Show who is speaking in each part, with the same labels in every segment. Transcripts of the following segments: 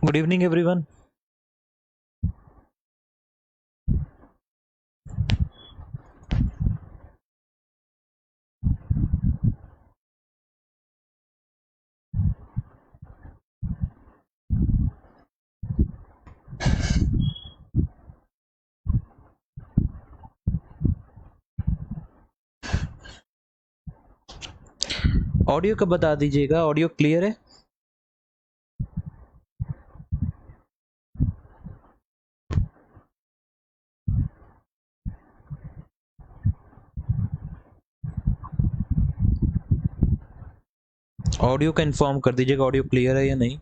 Speaker 1: Good evening, everyone. Audio का बता दीजिएगा, ऑडियो क्लियर है? ऑडियो का इन्फॉर्म कर दीजिएगा, ऑडियो क्लियर है या नहीं।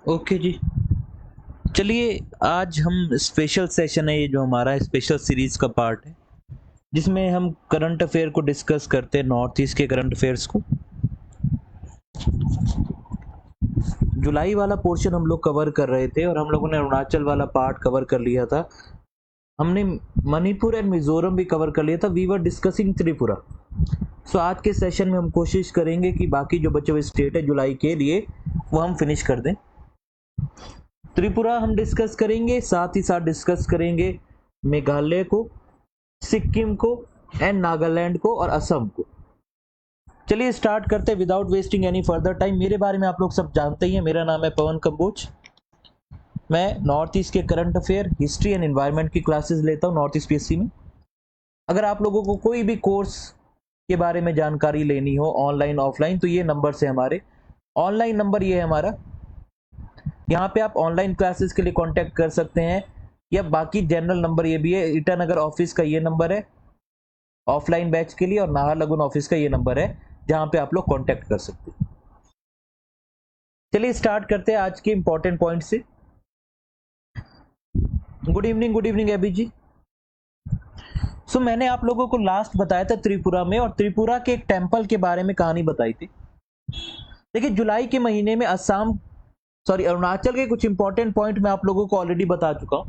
Speaker 1: ओके जी, चलिए आज हम स्पेशल सेशन है, ये जो हमारा स्पेशल सीरीज का पार्ट है जिसमें हम करंट अफेयर को डिस्कस करते हैं, नॉर्थ ईस्ट के करंट अफेयर्स को। जुलाई वाला पोर्शन हम लोग कवर कर रहे थे और हम लोगों ने अरुणाचल वाला पार्ट कवर कर लिया था। हमने मणिपुर एंड मिजोरम भी कवर कर लिया था। We were discussing Tripura. So आज के सेशन में हम कोशिश करेंगे कि बाकी जो बचे हुए स्टेट है जुलाई के लिए वो हम फिनिश कर दें। त्रिपुरा हम डिस्कस करेंगे, साथ ही साथ डिस्कस करेंगे मेघालय को, सिक्किम को एंड नागालैंड को और असम को। चलिए स्टार्ट करते हैं without wasting any further time. मेरे बारे में आप लोग सब जानते ही हैं, मेरा नाम है पवन कंबोज। मैं नॉर्थ ईस्ट के current affair, history and environment की क्लासेस लेता हूँ नॉर्थ ईस्ट पीएससी में। अगर आप लोगों को कोई भी कोर्स के बारे में जानकारी लेनी हो, ऑनलाइन ऑफलाइन, तो ये नंबर से हमारे ऑनलाइन नंबर ये है हमारा। यहाँ पे आप ऑनलाइन क्लासेस के लिए कांटेक्ट कर सकते हैं, या बाकी जनरल नंबर ये भी है। ईटानगर ऑफिस का ये नंबर है ऑफलाइन बैच के लिए, और नाहरलगुन ऑफिस का ये नंबर है जहाँ पे आप लोग कांटेक्ट कर सकते हैं। चलिए स्टार्ट करते हैं आज के इंपॉर्टेंट पॉइंट से। गुड इवनिंग अभी जी। सो मैंने आप लोगों को लास्ट बताया था त्रिपुरा में, और त्रिपुरा के एक टेम्पल के बारे में कहानी बताई थी। देखिए जुलाई के महीने में अरुणाचल के कुछ इंपॉर्टेंट पॉइंट मैं आप लोगों को ऑलरेडी बता चुका हूं।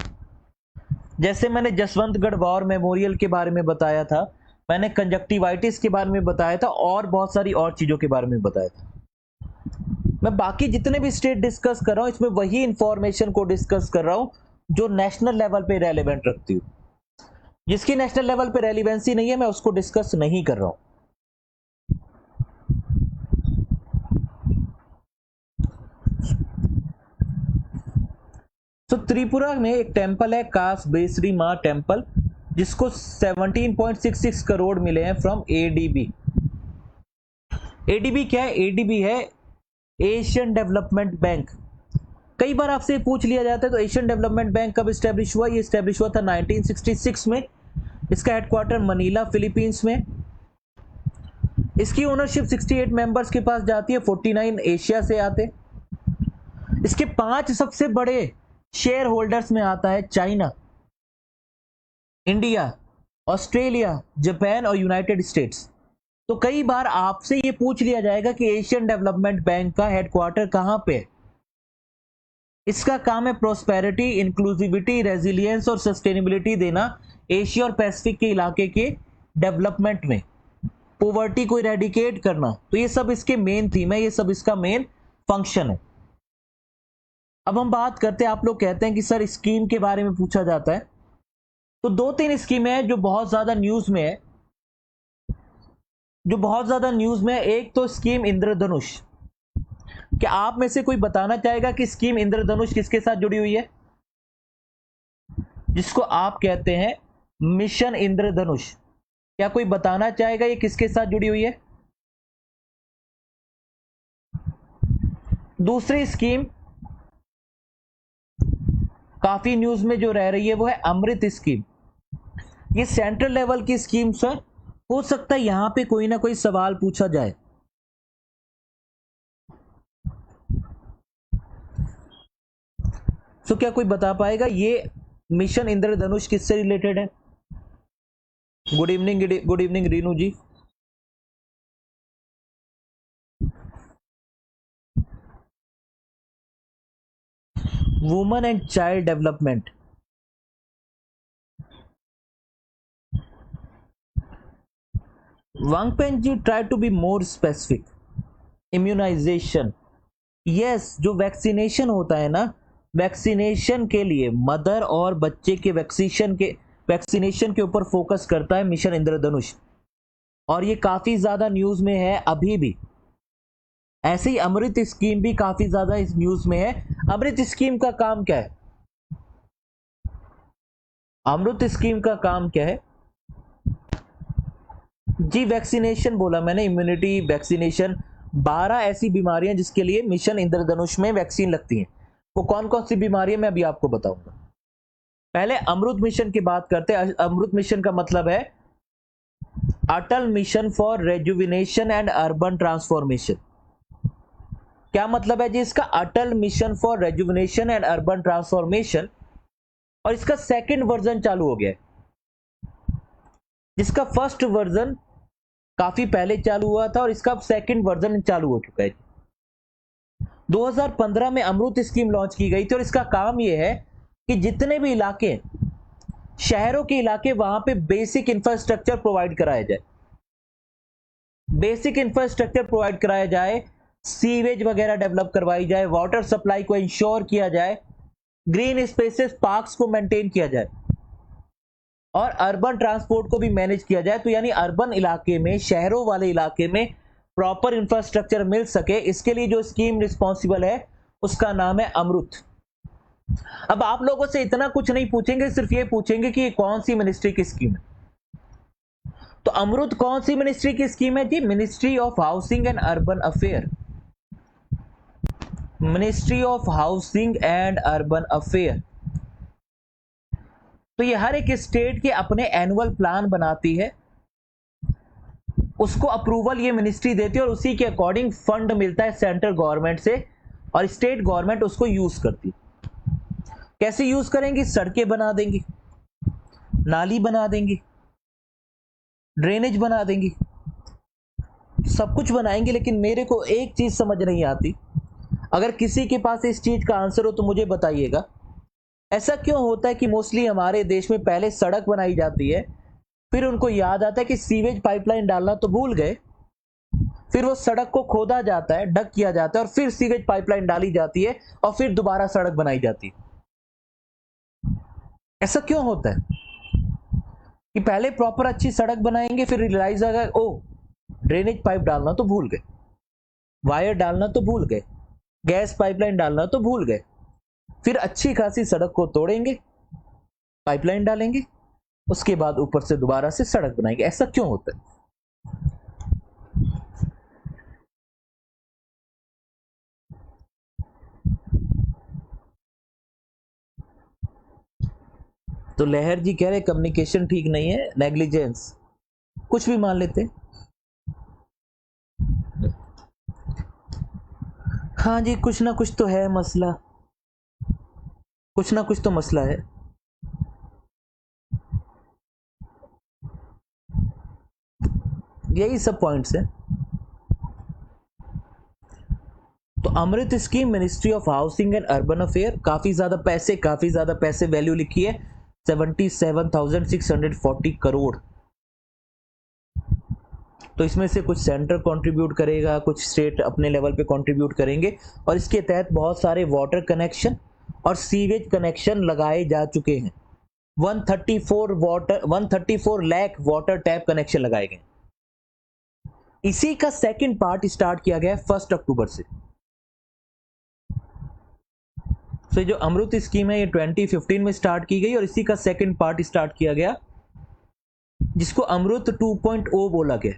Speaker 1: जैसे मैंने जसवंतगढ़ वॉर मेमोरियल के बारे में बताया था, मैंने कंजक्टिवाइटिस के बारे में बताया था, और बहुत सारी और चीजों के बारे में बताया था। मैं बाकी जितने भी स्टेट डिस्कस कर रहा हूं इसमें वही इंफॉर्मेशन को डिस्कस कर रहा हूं जो नेशनल लेवल पे रेलेवेंट रखती हूँ। जिसकी नेशनल लेवल पे रेलिवेंसी नहीं है मैं उसको डिस्कस नहीं कर रहा हूं। तो त्रिपुरा में एक टेंपल है कास बेसरी मां टेंपल, जिसको 17.66 करोड़ मिले हैं फ्रॉम एडीबी। एडीबी क्या है? एडीबी है एशियन डेवलपमेंट बैंक। कई बार आपसे पूछ लिया जाता है तो एशियन डेवलपमेंट बैंक कब स्टैब्लिश हुआ? ये स्टैब्लिश हुआ था 1966 में। इसका हेडक्वार्टर मनीला फिलीपींस में। इसकी ओनरशिप 68 मेंबर्स के पास जाती है, 49 एशिया से आते। इसके 5 सबसे बड़े शेयर होल्डर्स में आता है चाइना, इंडिया, ऑस्ट्रेलिया, जापान और यूनाइटेड स्टेट्स। तो कई बार आपसे ये पूछ लिया जाएगा कि एशियन डेवलपमेंट बैंक का हेडक्वार्टर कहां पे है। इसका काम है प्रोस्पेरिटी, इंक्लूसिविटी, रेजिलियंस और सस्टेनेबिलिटी देना एशिया और पैसिफिक के इलाके के डेवलपमेंट में, पॉवर्टी को इरेडिकेट करना। तो ये सब इसके मेन थीम है, ये सब इसका मेन फंक्शन है। अब हम बात करते हैं, आप लोग कहते हैं कि सर स्कीम के बारे में पूछा जाता है, तो 2-3 स्कीमें हैं जो बहुत ज्यादा न्यूज में है, एक तो स्कीम इंद्रधनुष। क्या आप में से कोई बताना चाहेगा कि स्कीम इंद्रधनुष किसके साथ जुड़ी हुई है? जिसको आप कहते हैं मिशन इंद्रधनुष, क्या कोई बताना चाहेगा ये किसके साथ जुड़ी हुई है? दूसरी स्कीम काफी न्यूज में जो रह रही है वो है अमृत स्कीम। ये सेंट्रल लेवल की स्कीम्स है, हो सकता है यहां पे कोई ना कोई सवाल पूछा जाए। तो क्या कोई बता पाएगा ये मिशन इंद्रधनुष किससे रिलेटेड है? Good evening Renu ji. Women and child development. Wangpen ji try to be more specific. Immunisation, yes, जो वैक्सीनेशन होता है ना, वैक्सीनेशन के लिए मदर और बच्चे के वैक्सीनेशन के ऊपर फोकस करता है मिशन इंद्रधनुष, और ये काफी ज्यादा न्यूज में है अभी भी। ऐसे ही अमृत स्कीम भी काफी ज्यादा इस न्यूज में है। अमृत स्कीम का काम क्या है? अमृत स्कीम का काम क्या है जी? वैक्सीनेशन बोला मैंने, इम्यूनिटी वैक्सीनेशन। 12 ऐसी बीमारियां जिसके लिए मिशन इंद्रधनुष में वैक्सीन लगती हैं। वो कौन कौन सी बीमारियां मैं अभी आपको बताऊंगा। पहले अमृत मिशन की बात करते हैं। अमृत मिशन का मतलब है Atal mission for rejuvenation and urban transformation. क्या मतलब है जी इसका? Atal mission for rejuvenation and urban transformation, और इसका सेकंड वर्जन चालू हो गया है, जिसका फर्स्ट वर्जन काफी पहले चालू हुआ था और इसका सेकंड वर्जन चालू हो चुका है। 2015 में अमृत स्कीम लॉन्च की गई थी और इसका काम यह है कि जितने भी इलाके, शहरों के इलाके, वहां पे बेसिक इंफ्रास्ट्रक्चर प्रोवाइड कराया जाए। बेसिक इंफ्रास्ट्रक्चर प्रोवाइड कराया जाए, सीवेज वगैरह डेवलप करवाई जाए, वाटर सप्लाई को इंश्योर किया जाए, ग्रीन स्पेसेस, पार्क्स को मेंटेन किया जाए, और अर्बन ट्रांसपोर्ट को भी मैनेज किया जाए। तो यानी अर्बन इलाके में, शहरों वाले इलाके में प्रॉपर इंफ्रास्ट्रक्चर मिल सके, इसके लिए जो स्कीम रिस्पॉन्सिबल है उसका नाम है अमृत। अब आप लोगों से इतना कुछ नहीं पूछेंगे, सिर्फ ये पूछेंगे कि ये कौन सी मिनिस्ट्री की स्कीम है। तो अमृत कौन सी मिनिस्ट्री की स्कीम है जी? Ministry of housing and urban affair. Ministry of housing and urban affair. तो ये हर एक स्टेट के अपने एनुअल प्लान बनाती है, उसको अप्रूवल ये मिनिस्ट्री देती है और उसी के अकॉर्डिंग फंड मिलता है सेंट्रल गवर्नमेंट से, और स्टेट गवर्नमेंट उसको यूज करती है। कैसे यूज करेंगी? सड़कें बना देंगी, नाली बना देंगी, ड्रेनेज बना देंगी, सब कुछ बनाएंगे। लेकिन मेरे को एक चीज समझ नहीं आती, अगर किसी के पास इस चीज का आंसर हो तो मुझे बताइएगा। ऐसा क्यों होता है कि मोस्टली हमारे देश में पहले सड़क बनाई जाती है, फिर उनको याद आता है कि सीवेज पाइपलाइन डालना तो भूल गए, फिर वो सड़क को खोदा जाता है, डग किया जाता है, और फिर सीवेज पाइपलाइन डाली जाती है, और फिर दोबारा सड़क बनाई जाती है। ऐसा क्यों होता है कि पहले प्रॉपर अच्छी सड़क बनाएंगे, फिर रियलाइज आएगा ओ ड्रेनेज पाइप डालना तो भूल गए, वायर डालना तो भूल गए, गैस पाइपलाइन डालना तो भूल गए, फिर अच्छी खासी सड़क को तोड़ेंगे, पाइपलाइन डालेंगे, उसके बाद ऊपर से दोबारा से सड़क बनाएंगे। ऐसा क्यों होता है? तो लहर जी कह रहे कम्युनिकेशन ठीक नहीं है, नेग्लिजेंस, कुछ भी मान लेते। हाँ जी, कुछ ना कुछ तो है मसला, कुछ ना कुछ तो मसला है। यही सब पॉइंट्स है। तो Amrut scheme, ministry of housing and urban affair, काफी ज्यादा पैसे वैल्यू लिखी है 77,640 करोड़। तो इसमें से कुछ सेंटर कंट्रीब्यूट करेगा, कुछ स्टेट अपने लेवल पे कंट्रीब्यूट करेंगे, और इसके तहत बहुत सारे वाटर कनेक्शन और सीवेज कनेक्शन लगाए जा चुके हैं। 134 लाख वाटर टैप कनेक्शन लगाए गए। इसी का सेकंड पार्ट स्टार्ट किया गया 1 अक्टूबर से। तो जो अमृत स्कीम है ये 2015 में स्टार्ट की गई, और इसी का सेकंड पार्ट स्टार्ट किया गया, जिसको अमृत 2.0 बोला गया,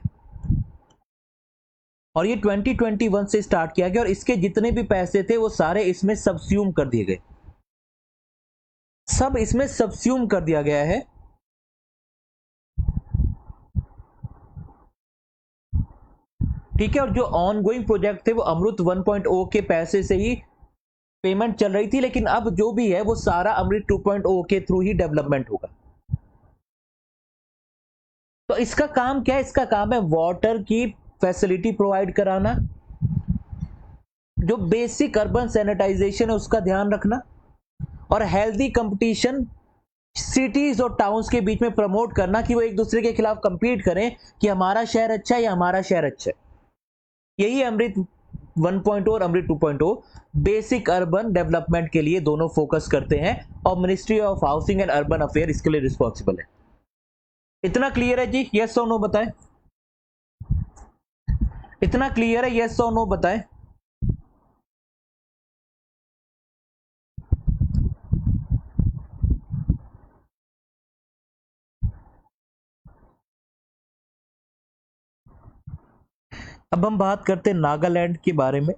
Speaker 1: और ये 2021 से स्टार्ट किया गया, और इसके जितने भी पैसे थे वो सारे इसमें सबस्यूम कर दिए गए, सब इसमें सबस्यूम कर दिया गया है। ठीक है, और जो ऑन गोइंग प्रोजेक्ट थे वो अमृत 1.0 के पैसे से ही पेमेंट चल रही थी, लेकिन अब जो भी है वो सारा अमृत 2.0 के थ्रू ही डेवलपमेंट होगा। तो इसका काम क्या है? इसका काम है वाटर की फैसिलिटी प्रोवाइड कराना, जो बेसिक अर्बन सैनिटाइजेशन है उसका ध्यान रखना, और हेल्दी कंपटीशन सिटीज और टाउन्स के बीच में प्रमोट करना कि वो एक दूसरे के खिलाफ कंपीट करें कि हमारा शहर अच्छा है या हमारा शहर अच्छा है। यही अमृत 1.0 और अमृत 2.0 बेसिक अर्बन डेवलपमेंट के लिए दोनों फोकस करते हैं और ministry of housing and urban affair इसके लिए रिस्पॉन्सिबल है। इतना क्लियर है जी? यस और नो बताएं। इतना क्लियर है? यस और नो बताएं। अब हम बात करते हैं नागालैंड के बारे में।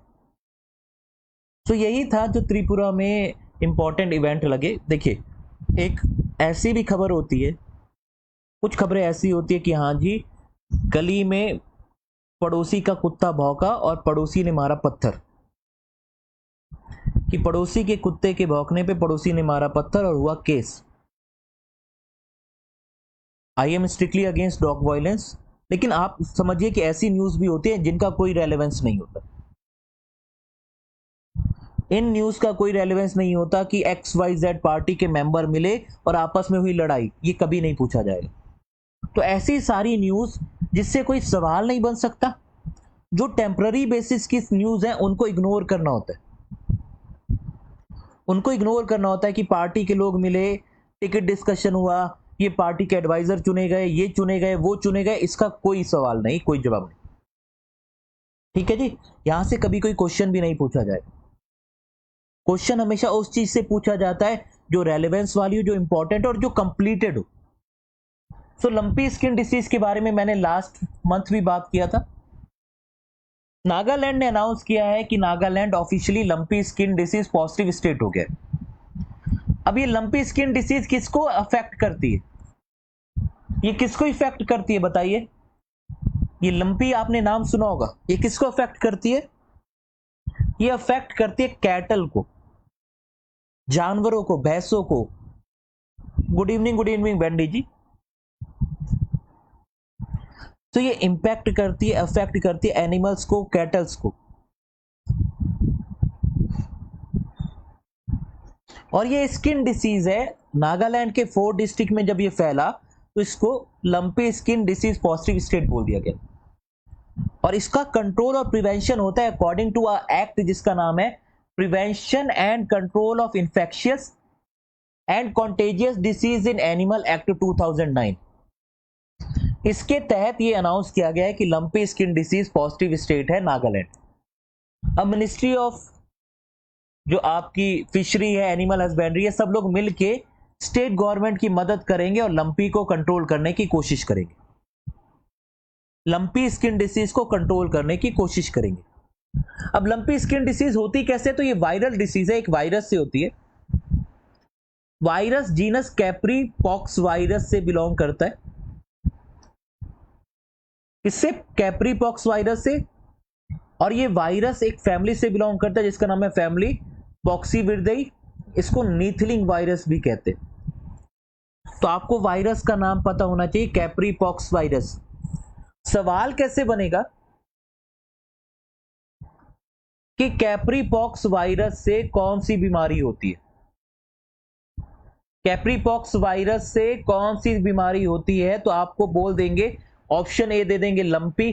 Speaker 1: तो यही था जो त्रिपुरा में इंपॉर्टेंट इवेंट लगे। देखिए, एक ऐसी भी खबर होती है, कुछ खबरें ऐसी होती है कि हाँ जी, गली में पड़ोसी का कुत्ता भौंका और पड़ोसी ने मारा पत्थर, कि पड़ोसी के कुत्ते के भौंकने पे पड़ोसी ने मारा पत्थर और हुआ case. I am strictly against dog violence, लेकिन आप समझिए कि ऐसी न्यूज भी होती है जिनका कोई रेलेवेंस नहीं होता। इन न्यूज का कोई रेलेवेंस नहीं होता कि XYZ पार्टी के मेंबर मिले और आपस में हुई लड़ाई, ये कभी नहीं पूछा जाएगा। तो ऐसी सारी न्यूज जिससे कोई सवाल नहीं बन सकता, जो टेम्पररी बेसिस की न्यूज है, उनको इग्नोर करना होता है। उनको इग्नोर करना होता है कि पार्टी के लोग मिले, टिकट डिस्कशन हुआ, ये पार्टी के एडवाइजर चुने गए, ये चुने गए, वो चुने गए, इसका कोई सवाल नहीं, कोई जवाब नहीं। ठीक है जी? यहां से कभी कोई क्वेश्चन भी नहीं पूछा जाए। क्वेश्चन हमेशा उस चीज से पूछा जाता है जो रेलेवेंस वाली हो, जो इंपॉर्टेंट और जो कंप्लीटेड हो। सो लंपी स्किन डिसीज के बारे में मैंने लास्ट मंथ भी बात किया था। नागालैंड ने अनाउंस किया है कि Nagaland officially lumpy skin disease positive state हो गया। अब ये लंपी स्किन डिसीज किसको अफेक्ट करती है? ये किसको इफेक्ट करती है बताइए? ये लंपी आपने नाम सुना होगा, ये किसको अफेक्ट करती है? ये अफेक्ट करती है कैटल को, जानवरों को, भैंसों को। गुड इवनिंग बेंडी जी। तो ये इंपैक्ट करती है, अफेक्ट करती है एनिमल्स को, कैटल्स को। और ये स्किन डिसीज है, नागालैंड के 4 डिस्ट्रिक्ट में जब ये फैला तो इसको lumpy skin disease positive state बोल दिया गया। और इसका कंट्रोल और प्रिवेंशन होता है अकॉर्डिंग टू अ एक्ट जिसका नाम है prevention and control of infectious and contagious disease in animal act 2009। इसके तहत ये अनाउंस किया गया है कि lumpy skin disease positive state है नागालैंड। अब मिनिस्ट्री ऑफ जो आपकी फिशरी है, एनिमल हस्बेंड्री है, सब लोग मिलके स्टेट गवर्नमेंट की मदद करेंगे और लंपी को कंट्रोल करने की कोशिश करेंगे। लंपी स्किन डिसीज को कंट्रोल करने की कोशिश करेंगे। अब लंपी स्किन डिसीज होती कैसे? तो ये वायरल डिसीज है, एक वायरस से होती है। Virus genus Capri pox virus से बिलोंग करता है। किससे? कैप्री पॉक्स वायरस से। और ये वायरस एक फैमिली से बिलोंग करता है जिसका नाम है फैमिली पॉक्सीविरिडाई। इसको नीथलिंग वायरस भी कहते हैं। तो आपको वायरस का नाम पता होना चाहिए, कैप्री पॉक्स वायरस। सवाल कैसे बनेगा कि कैप्री पॉक्स वायरस से कौन सी बीमारी होती है? कैप्री पॉक्स वायरस से कौन सी बीमारी होती है? तो आपको बोल देंगे, ऑप्शन ए दे देंगे लंपी,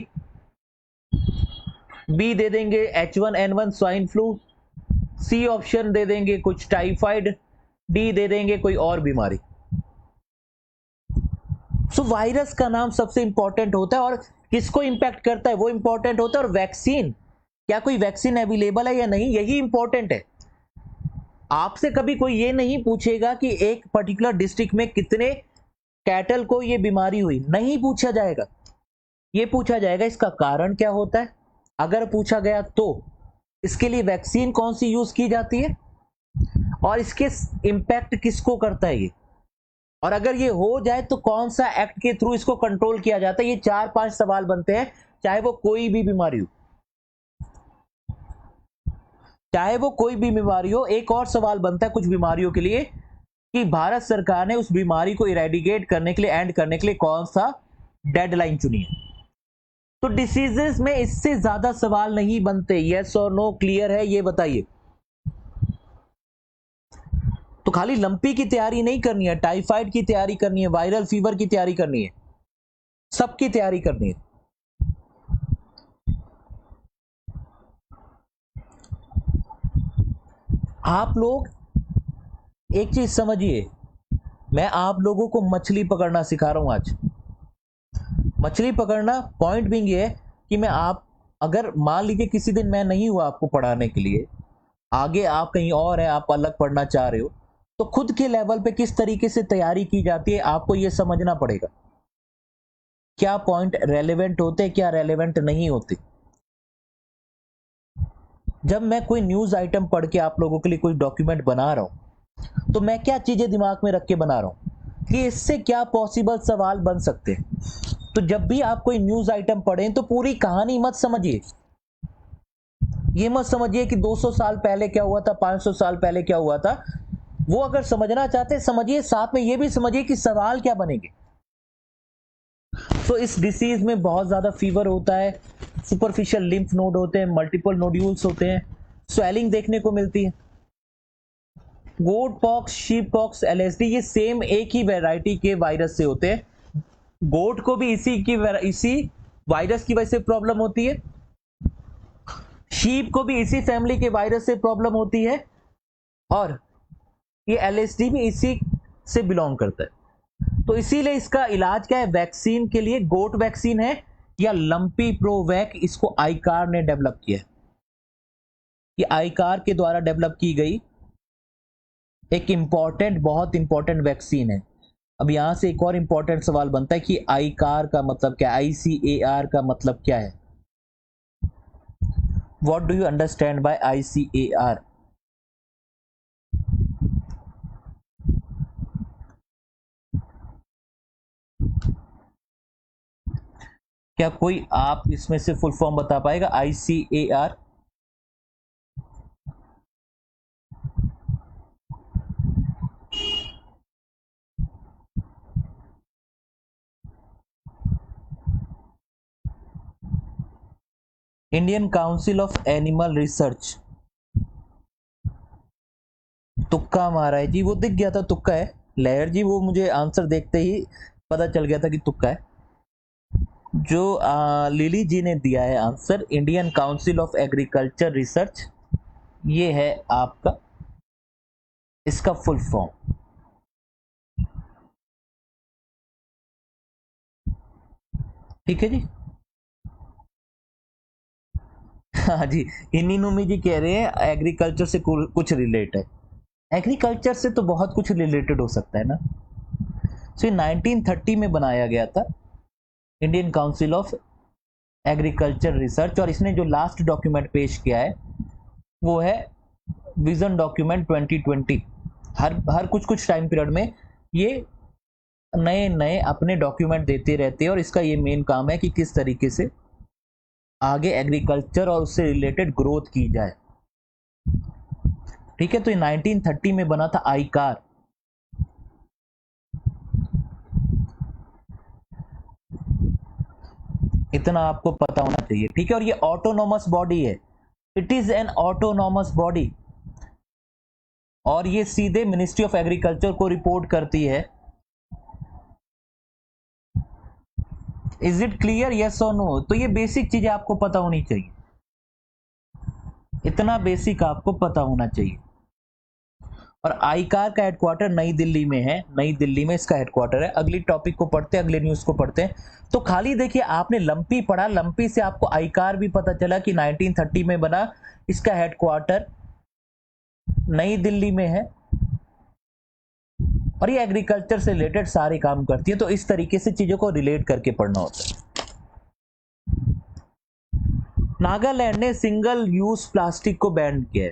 Speaker 1: बी दे देंगे H1N1 swine flu, C option दे देंगे कुछ टाइफाइड, डी दे देंगे कोई और बीमारी। सो वायरस का नाम सबसे इंपॉर्टेंट होता है और किसको इंपैक्ट करता है वो इंपॉर्टेंट होता है। और वैक्सीन, क्या कोई वैक्सीन अवेलेबल है या नहीं, यही इंपॉर्टेंट है। आपसे कभी कोई ये नहीं पूछेगा कि एक पर्टिकुलर डिस्ट्रिक्ट में कितने कैटल को ये बीमारी हुई, नहीं पूछा जाएगा। ये पूछा जाएगा इसका कारण क्या होता है, अगर पूछा गया तो इसके लिए वैक्सीन कौन सी यूज की जाती है और इसके इंपैक्ट किसको करता है ये, और अगर ये हो जाए तो कौन सा एक्ट के थ्रू इसको कंट्रोल किया जाता है। ये 4-5 सवाल बनते हैं, चाहे वो कोई भी बीमारी हो, चाहे वो कोई भी बीमारी हो। एक और सवाल बनता है कुछ बीमारियों के लिए कि भारत सरकार ने उस बीमारी को इरेडिकेट करने के लिए, एंड करने के लिए कौन सा डेडलाइन चुनी है। तो डिसीजेस में इससे ज्यादा सवाल नहीं बनते। यस और नो क्लियर है? ये बताइए। तो खाली लंपी की तैयारी नहीं करनी है, टाइफाइड की तैयारी करनी है, वायरल फीवर की तैयारी करनी है, सबकी तैयारी करनी है। आप लोग एक चीज समझिए, मैं आप लोगों को मछली पकड़ना सिखा रहा हूं आज। मछली पकड़ना पॉइंट बिंग ये है कि मैं आप, अगर मान लीजिए किसी दिन मैं नहीं हुआ आपको पढ़ाने के लिए, आगे आप कहीं और है, आप अलग पढ़ना चाह रहे हो, तो खुद के लेवल पे किस तरीके से तैयारी की जाती है आपको ये समझना पड़ेगा। क्या पॉइंट रेलेवेंट होते, क्या रेलेवेंट नहीं होते। जब मैं कोई न्यूज आइटम पढ़ के आप लोगों के लिए कोई डॉक्यूमेंट बना रहा हूं, तो मैं क्या चीजें दिमाग में रख के बना रहा हूं कि इससे क्या पॉसिबल सवाल बन सकते हैं। तो जब भी आप कोई न्यूज आइटम पढ़ें तो पूरी कहानी मत समझिए। ये मत समझिए कि 200 साल पहले क्या हुआ था, 500 साल पहले क्या हुआ था। वो अगर समझना चाहते समझिए, साथ में ये भी समझिए कि सवाल क्या बनेंगे। तो इस डिसीज में बहुत ज्यादा फीवर होता है, सुपरफिशियल लिम्फ नोड होते हैं, मल्टीपल नोड्यूल्स होते हैं, स्वेलिंग देखने को मिलती है। Goat pox, sheep pox, LSD, ये सेम एक ही वैरायटी के वायरस से होते हैं। गोट को भी इसी वायरस की वजह से प्रॉब्लम होती है, शीप को भी इसी फैमिली के वायरस से प्रॉब्लम होती है, और ये एलएसडी भी इसी से बिलोंग करता है। तो इसीलिए इसका इलाज क्या है, वैक्सीन के लिए गोट वैक्सीन है या लंपी प्रोवैक, इसको आईकार ने डेवलप किया है। ये आईकार के द्वारा डेवलप की गई एक इंपॉर्टेंट, बहुत इंपॉर्टेंट वैक्सीन है। अब यहां से एक और इंपॉर्टेंट सवाल बनता है कि आईकार का मतलब क्या है, आईसीएआर का मतलब क्या है। What do you understand by ICAR? क्या कोई आप इसमें से फुल फॉर्म बता पाएगा ICAR? Indian council of animal research. तुक्का मारा है जी, वो दिख गया था तुक्का है। लहर जी, वो मुझे आंसर देखते ही पता चल गया था कि तुक्का है। जो लिली जी ने दिया है answer, Indian council of agriculture research, ये है आपका इसका फुल फॉर्म। ठीक है जी। हाँ जी, इन्हीं जी कह रहे हैं एग्रीकल्चर से कुछ रिलेट है। एग्रीकल्चर से तो बहुत कुछ रिलेटेड हो सकता है ना। सो 1930 में बनाया गया था Indian council of agriculture research, और इसने जो लास्ट डॉक्यूमेंट पेश किया है वो है विजन डॉक्यूमेंट 2020। हर कुछ कुछ टाइम पीरियड में ये नए नए अपने डॉक्यूमेंट देते रहते हैं, और इसका ये मेन काम है कि किस तरीके से आगे एग्रीकल्चर और उससे रिलेटेड ग्रोथ की जाए। ठीक है, तो ये 1930 में बना था आईकार। इतना आपको पता होना चाहिए, ठीक है। और ये ऑटोनोमस बॉडी है, it is an autonomous body, और ये सीधे मिनिस्ट्री ऑफ एग्रीकल्चर को रिपोर्ट करती है। इज इट क्लियर, यस और नो? तो ये बेसिक चीजें आपको पता होनी चाहिए, इतना बेसिक आपको पता होना चाहिए। और आईकार का हेडक्वार्टर नई दिल्ली में है, नई दिल्ली में इसका हेडक्वार्टर है। अगली टॉपिक को पढ़ते हैं, अगले न्यूज को पढ़ते हैं। तो खाली देखिए, आपने लंपी पढ़ा, लंपी से आपको आईकार भी पता चला कि 1930 में बना, इसका हेडक्वार्टर नई दिल्ली में है, और ये एग्रीकल्चर से रिलेटेड सारे काम करती है। तो इस तरीके से चीजों को रिलेट करके पढ़ना होता है। नागालैंड ने सिंगल यूज प्लास्टिक को बैन किया है।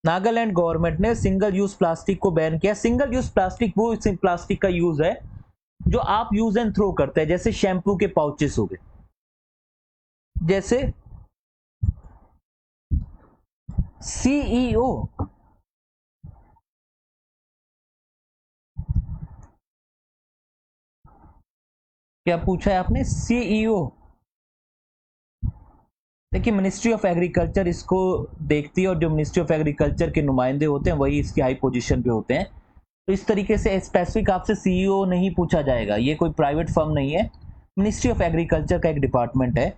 Speaker 1: नागालैंड गवर्नमेंट ने सिंगल यूज प्लास्टिक को बैन किया। सिंगल यूज प्लास्टिक वो प्लास्टिक का यूज है जो आप यूज एंड थ्रो करते हैं, जैसे शैम्पू के पाउचेस हो गए, जैसे सीईओ। क्या पूछा है आपने? सीईओ। देखिए मिनिस्ट्री ऑफ एग्रीकल्चर इसको देखती है और जो मिनिस्ट्री ऑफ एग्रीकल्चर के नुमाइंदे होते हैं वही इसकी हाई पोजीशन पे होते हैं। तो इस तरीके से स्पेसिफिक आपसे सीईओ नहीं पूछा जाएगा, ये कोई प्राइवेट फर्म नहीं है। मिनिस्ट्री ऑफ एग्रीकल्चर का एक डिपार्टमेंट है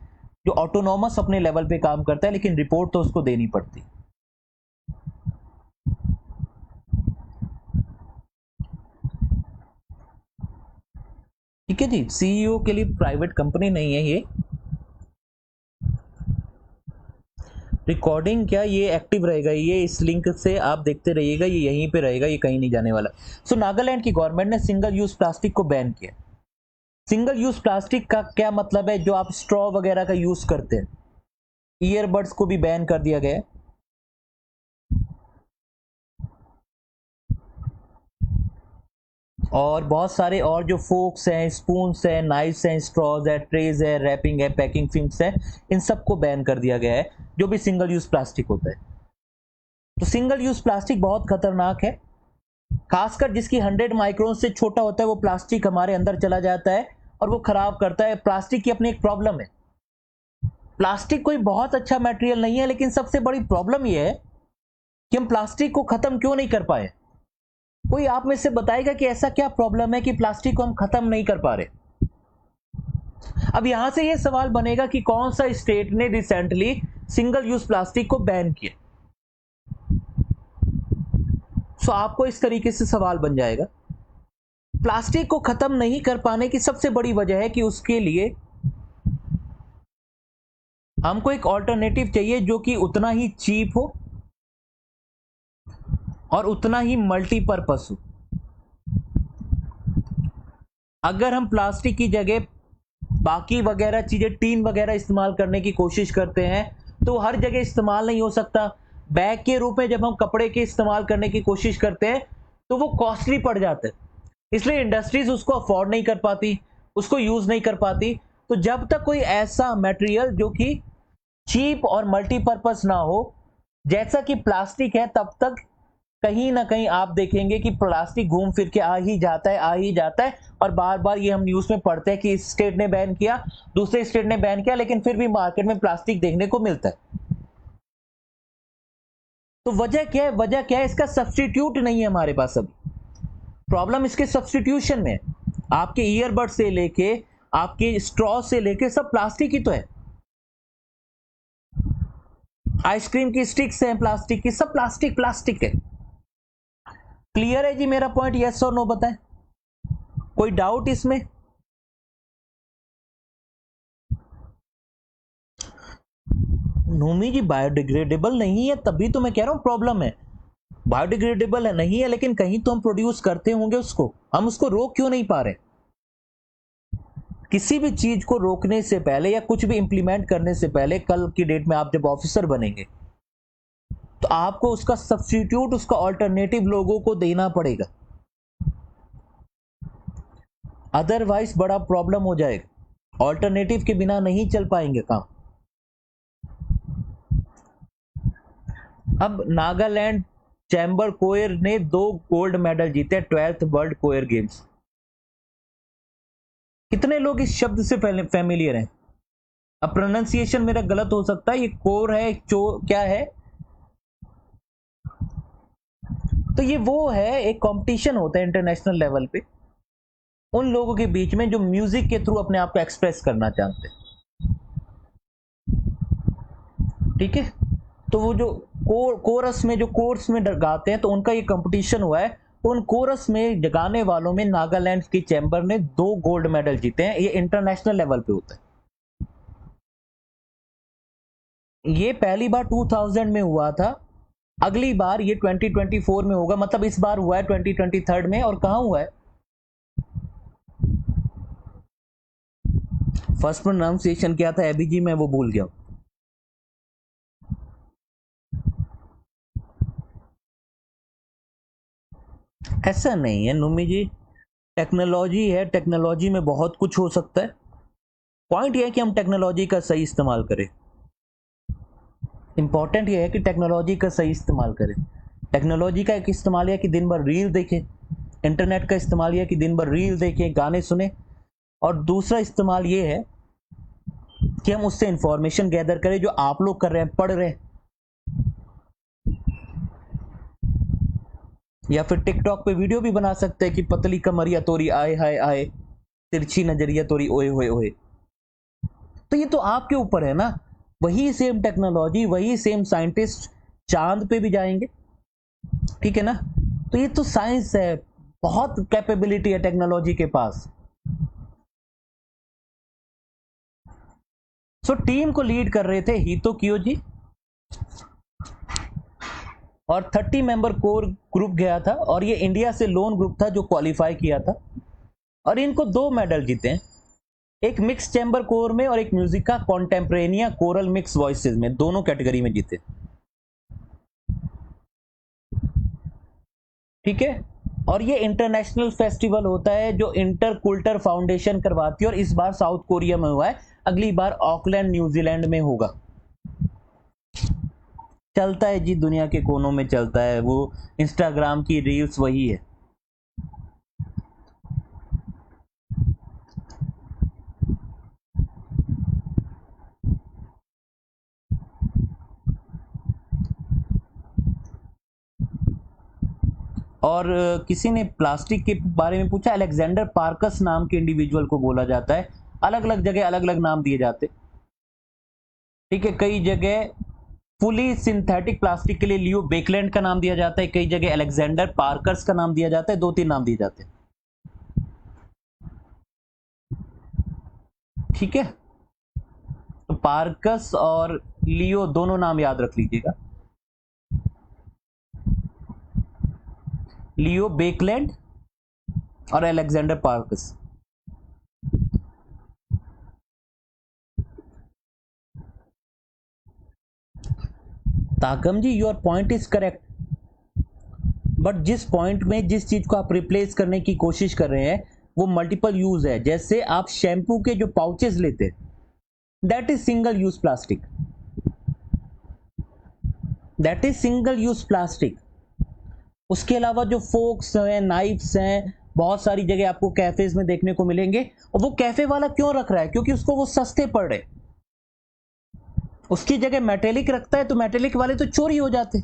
Speaker 1: जो ऑटोनॉमस अपने लेवल पे काम करता है, लेकिन रिपोर्ट तो उसको देनी पड़ती। ठीक है जी, सीईओ के लिए प्राइवेट कंपनी नहीं है ये। रिकॉर्डिंग क्या, ये एक्टिव रहेगा, ये इस लिंक से आप देखते रहिएगा, ये यहीं पे रहेगा, ये कहीं नहीं जाने वाला। सो नागालैंड की गवर्नमेंट ने सिंगल यूज प्लास्टिक को बैन किया। सिंगल यूज प्लास्टिक का क्या मतलब है, जो आप स्ट्रॉ वगैरह का यूज करते हैं। ईयरबड्स को भी बैन कर दिया गया है। और बहुत सारे और जो फोक्स हैं, स्पून्स हैं, नाइफ्स हैं, स्ट्रॉज है, ट्रेज है, रैपिंग है, पैकिंग फिल्म्स है, इन सबको बैन कर दिया गया है, जो भी सिंगल यूज प्लास्टिक होता है। तो सिंगल यूज प्लास्टिक बहुत खतरनाक है, खासकर जिसकी 100 माइक्रोन से छोटा होता है वो प्लास्टिक हमारे अंदर चला जाता है और वो खराब करता है। प्लास्टिक की अपनी एक प्रॉब्लम है, प्लास्टिक कोई बहुत अच्छा मटेरियल नहीं है, लेकिन सबसे बड़ी प्रॉब्लम ये है कि हम प्लास्टिक को खत्म क्यों नहीं कर पाए। कोई आप में से बताएगा कि ऐसा क्या प्रॉब्लम है कि प्लास्टिक को हम खत्म नहीं कर पा रहे। अब यहां से ये सवाल बनेगा कि कौन सा स्टेट ने रिसेंटली सिंगल यूज प्लास्टिक को बैन किया। सो आपको इस तरीके से सवाल बन जाएगा। प्लास्टिक को खत्म नहीं कर पाने की सबसे बड़ी वजह है कि उसके लिए हमको एक ऑल्टरनेटिव चाहिए जो कि उतना ही चीप हो और उतना ही मल्टीपर्पस हो। अगर हम प्लास्टिक की जगह बाकी वगैरह चीजें, टीन वगैरह इस्तेमाल करने की कोशिश करते हैं तो हर जगह इस्तेमाल नहीं हो सकता। बैग के रूप में जब हम कपड़े के इस्तेमाल करने की कोशिश करते हैं तो वो कॉस्टली पड़ जाता है, इसलिए इंडस्ट्रीज उसको अफोर्ड नहीं कर पाती, उसको यूज नहीं कर पाती। तो जब तक कोई ऐसा मटेरियल जो कि चीप और मल्टीपर्पस ना हो जैसा कि प्लास्टिक है, तब तक कहीं ना कहीं आप देखेंगे कि प्लास्टिक घूम फिर के आ ही जाता है, आ ही जाता है। और बार बार ये हम न्यूज में पढ़ते हैं कि इस स्टेट ने बैन किया, दूसरे स्टेट ने बैन किया, लेकिन फिर भी मार्केट में प्लास्टिक देखने को मिलता है। तो वजह क्या है, वजह क्या है, इसका सब्स्टिट्यूट नहीं है हमारे पास। अभी प्रॉब्लम इसके सब्स्टिट्यूशन में। आपके ईयरबड से लेके आपके स्ट्रॉ से लेके सब प्लास्टिक ही तो है। आइसक्रीम की स्टिक्स हैं प्लास्टिक की, सब प्लास्टिक प्लास्टिक है। क्लियर है जी मेरा पॉइंट, यस और नो बताएं, कोई डाउट इसमें। नूमी जी बायोडिग्रेडेबल नहीं है, तभी तो मैं कह रहा हूं प्रॉब्लम है। बायोडिग्रेडेबल है नहीं है, लेकिन कहीं तो हम प्रोड्यूस करते होंगे उसको, हम उसको रोक क्यों नहीं पा रहे। किसी भी चीज को रोकने से पहले या कुछ भी इंप्लीमेंट करने से पहले, कल की डेट में आप जब ऑफिसर बनेंगे तो आपको उसका सब्स्टिट्यूट, उसका ऑल्टरनेटिव लोगों को देना पड़ेगा, अदरवाइज बड़ा प्रॉब्लम हो जाएगा। ऑल्टरनेटिव के बिना नहीं चल पाएंगे काम। अब नागालैंड चैम्बर कोयर ने 2 गोल्ड मेडल जीते 12th वर्ल्ड कोयर गेम्स। कितने लोग इस शब्द से फैमिलियर हैं। अब प्रोनाउंसिएशन मेरा गलत हो सकता है, ये कोर है, क्या है। तो ये वो है, एक कंपटीशन होता है इंटरनेशनल लेवल पे उन लोगों के बीच में जो म्यूजिक के थ्रू अपने आप को एक्सप्रेस करना चाहते हैं। ठीक है, तो वो जो कोरस में, जो कोर्स में गाते हैं, तो उनका ये कंपटीशन हुआ है। उन कोरस में गाने वालों में नागालैंड की चैम्बर ने 2 गोल्ड मेडल जीते हैं। ये इंटरनेशनल लेवल पे होता है। ये पहली बार 2000 में हुआ था, अगली बार ये 2024 में होगा, मतलब इस बार हुआ है 2023 में। और कहां हुआ है, फर्स्ट प्रोनाउंसिएशन क्या था अभी जी, मैं वो भूल गया। ऐसा नहीं है नुमी जी, टेक्नोलॉजी है, टेक्नोलॉजी में बहुत कुछ हो सकता है। पॉइंट यह है कि हम टेक्नोलॉजी का सही इस्तेमाल करें। इंपॉर्टेंट यह है कि टेक्नोलॉजी का सही इस्तेमाल करें। टेक्नोलॉजी का एक इस्तेमाल यह कि दिन भर रील देखें, इंटरनेट का इस्तेमाल यह कि दिन भर रील देखें, गाने सुने। और दूसरा इस्तेमाल यह है कि हम उससे इंफॉर्मेशन गैदर करें जो आप लोग कर रहे हैं, पढ़ रहे हैं, या फिर टिकटॉक पे वीडियो भी बना सकते हैं कि पतली कमरिया तोरी आए हाय आए, तिरछी नजरिया तोरी ओए होए ओए। तो ये तो आपके ऊपर है ना। वही सेम टेक्नोलॉजी, वही सेम साइंटिस्ट चांद पे भी जाएंगे, ठीक है ना। तो ये तो साइंस है, बहुत कैपेबिलिटी है टेक्नोलॉजी के पास। सो टीम को लीड कर रहे थे हितो कियोजी, और 30 मेंबर कोर ग्रुप गया था, और ये इंडिया से लोन ग्रुप था जो क्वालिफाई किया था, और इनको 2 मेडल जीते हैं, एक मिक्स चैम्बर कोर में और एक म्यूजिक का कॉन्टेम्परेनिया कोरल मिक्स वॉइसेस में, दोनों कैटेगरी में जीते, ठीक है। और ये इंटरनेशनल फेस्टिवल होता है जो इंटरकुल्टर फाउंडेशन करवाती है, और इस बार साउथ कोरिया में हुआ है, अगली बार ऑकलैंड न्यूजीलैंड में होगा। चलता है जी, दुनिया के कोनों में चलता है, वो इंस्टाग्राम की रील्स वही है। और किसी ने प्लास्टिक के बारे में पूछा, अलेक्जेंडर पार्कस नाम के इंडिविजुअल को बोला जाता है, अलग अलग जगह अलग अलग नाम दिए जाते, ठीक है। कई जगह फुली सिंथेटिक प्लास्टिक के लिए लियो बेकलैंड का नाम दिया जाता है, कई जगह अलेक्जेंडर पार्कर्स का नाम दिया जाता है, 2-3 नाम दिए जाते हैं, ठीक है। तो पार्कस और लियो दोनों नाम याद रख लीजिएगा, लियो बेकलैंड और Alexander Parkes. Takam ji, your point is correct, but जिस पॉइंट में जिस चीज को आप रिप्लेस करने की कोशिश कर रहे हैं वो मल्टीपल यूज है। जैसे आप शैम्पू के जो पाउचेस लेते हैं, that is single use plastic, that is single use plastic. उसके अलावा जो फोक्स हैं, नाइफ्स हैं, बहुत सारी जगह आपको कैफेज में देखने को मिलेंगे, और वो कैफे वाला क्यों रख रहा है? क्योंकि उसको वो सस्ते पड़ रहे, उसकी जगह मेटेलिक रखता है, तो मेटेलिक वाले तो चोरी हो जाते,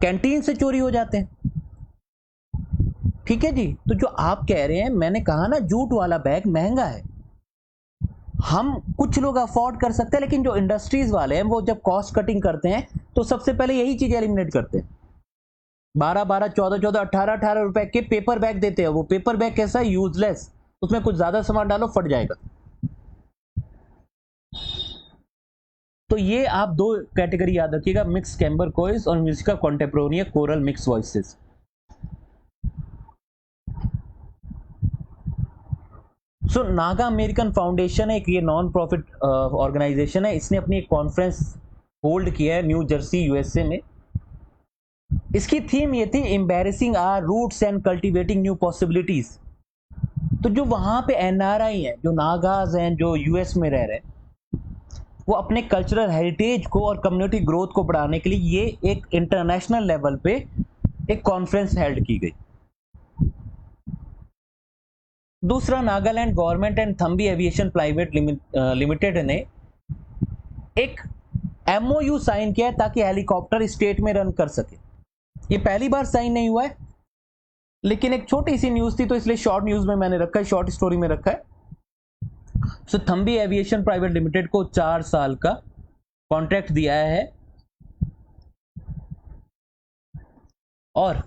Speaker 1: कैंटीन से चोरी हो जाते हैं, ठीक है जी। तो जो आप कह रहे हैं, मैंने कहा ना जूट वाला बैग महंगा है, हम कुछ लोग अफोर्ड कर सकते हैं, लेकिन जो इंडस्ट्रीज वाले हैं वो जब कॉस्ट कटिंग करते हैं तो सबसे पहले यही चीज एलिमिनेट करते हैं। 12-12, 14-14, 18-18 रुपए के पेपर बैग देते हैं। वो पेपर बैग कैसा है? यूजलेस, उसमें कुछ ज्यादा सामान डालो फट जाएगा। तो ये आप 2 कैटेगरी याद रखिएगा, मिक्स कैम्बर कोइस और म्यूजिका कॉन्टेम्पोरेनिया कोरल मिक्स वॉइसेस। सो नागा अमेरिकन फाउंडेशन एक ये नॉन प्रॉफिट ऑर्गेनाइजेशन है, इसने अपनी एक कॉन्फ्रेंस होल्ड किया है न्यू जर्सी यूएसए में। इसकी थीम ये थी, embarrassing our roots and cultivating new possibilities. तो जो वहां पे एनआरआई हैं, जो नागाज हैं, जो यूएस में रह रहे हैं, वो अपने कल्चरल हेरिटेज को और कम्युनिटी ग्रोथ को बढ़ाने के लिए ये एक इंटरनेशनल लेवल पे एक कॉन्फ्रेंस हेल्ड की गई। दूसरा, Nagaland government and Thambi aviation private limited ने एक एमओयू साइन किया है ताकि हेलीकॉप्टर स्टेट में रन कर सके। ये पहली बार साइन नहीं हुआ है, लेकिन एक छोटी सी न्यूज थी तो इसलिए शॉर्ट न्यूज में मैंने रखा है, शॉर्ट स्टोरी में रखा है। सो थम्बी एविएशन प्राइवेट लिमिटेड को 4 साल का कॉन्ट्रैक्ट दिया है, और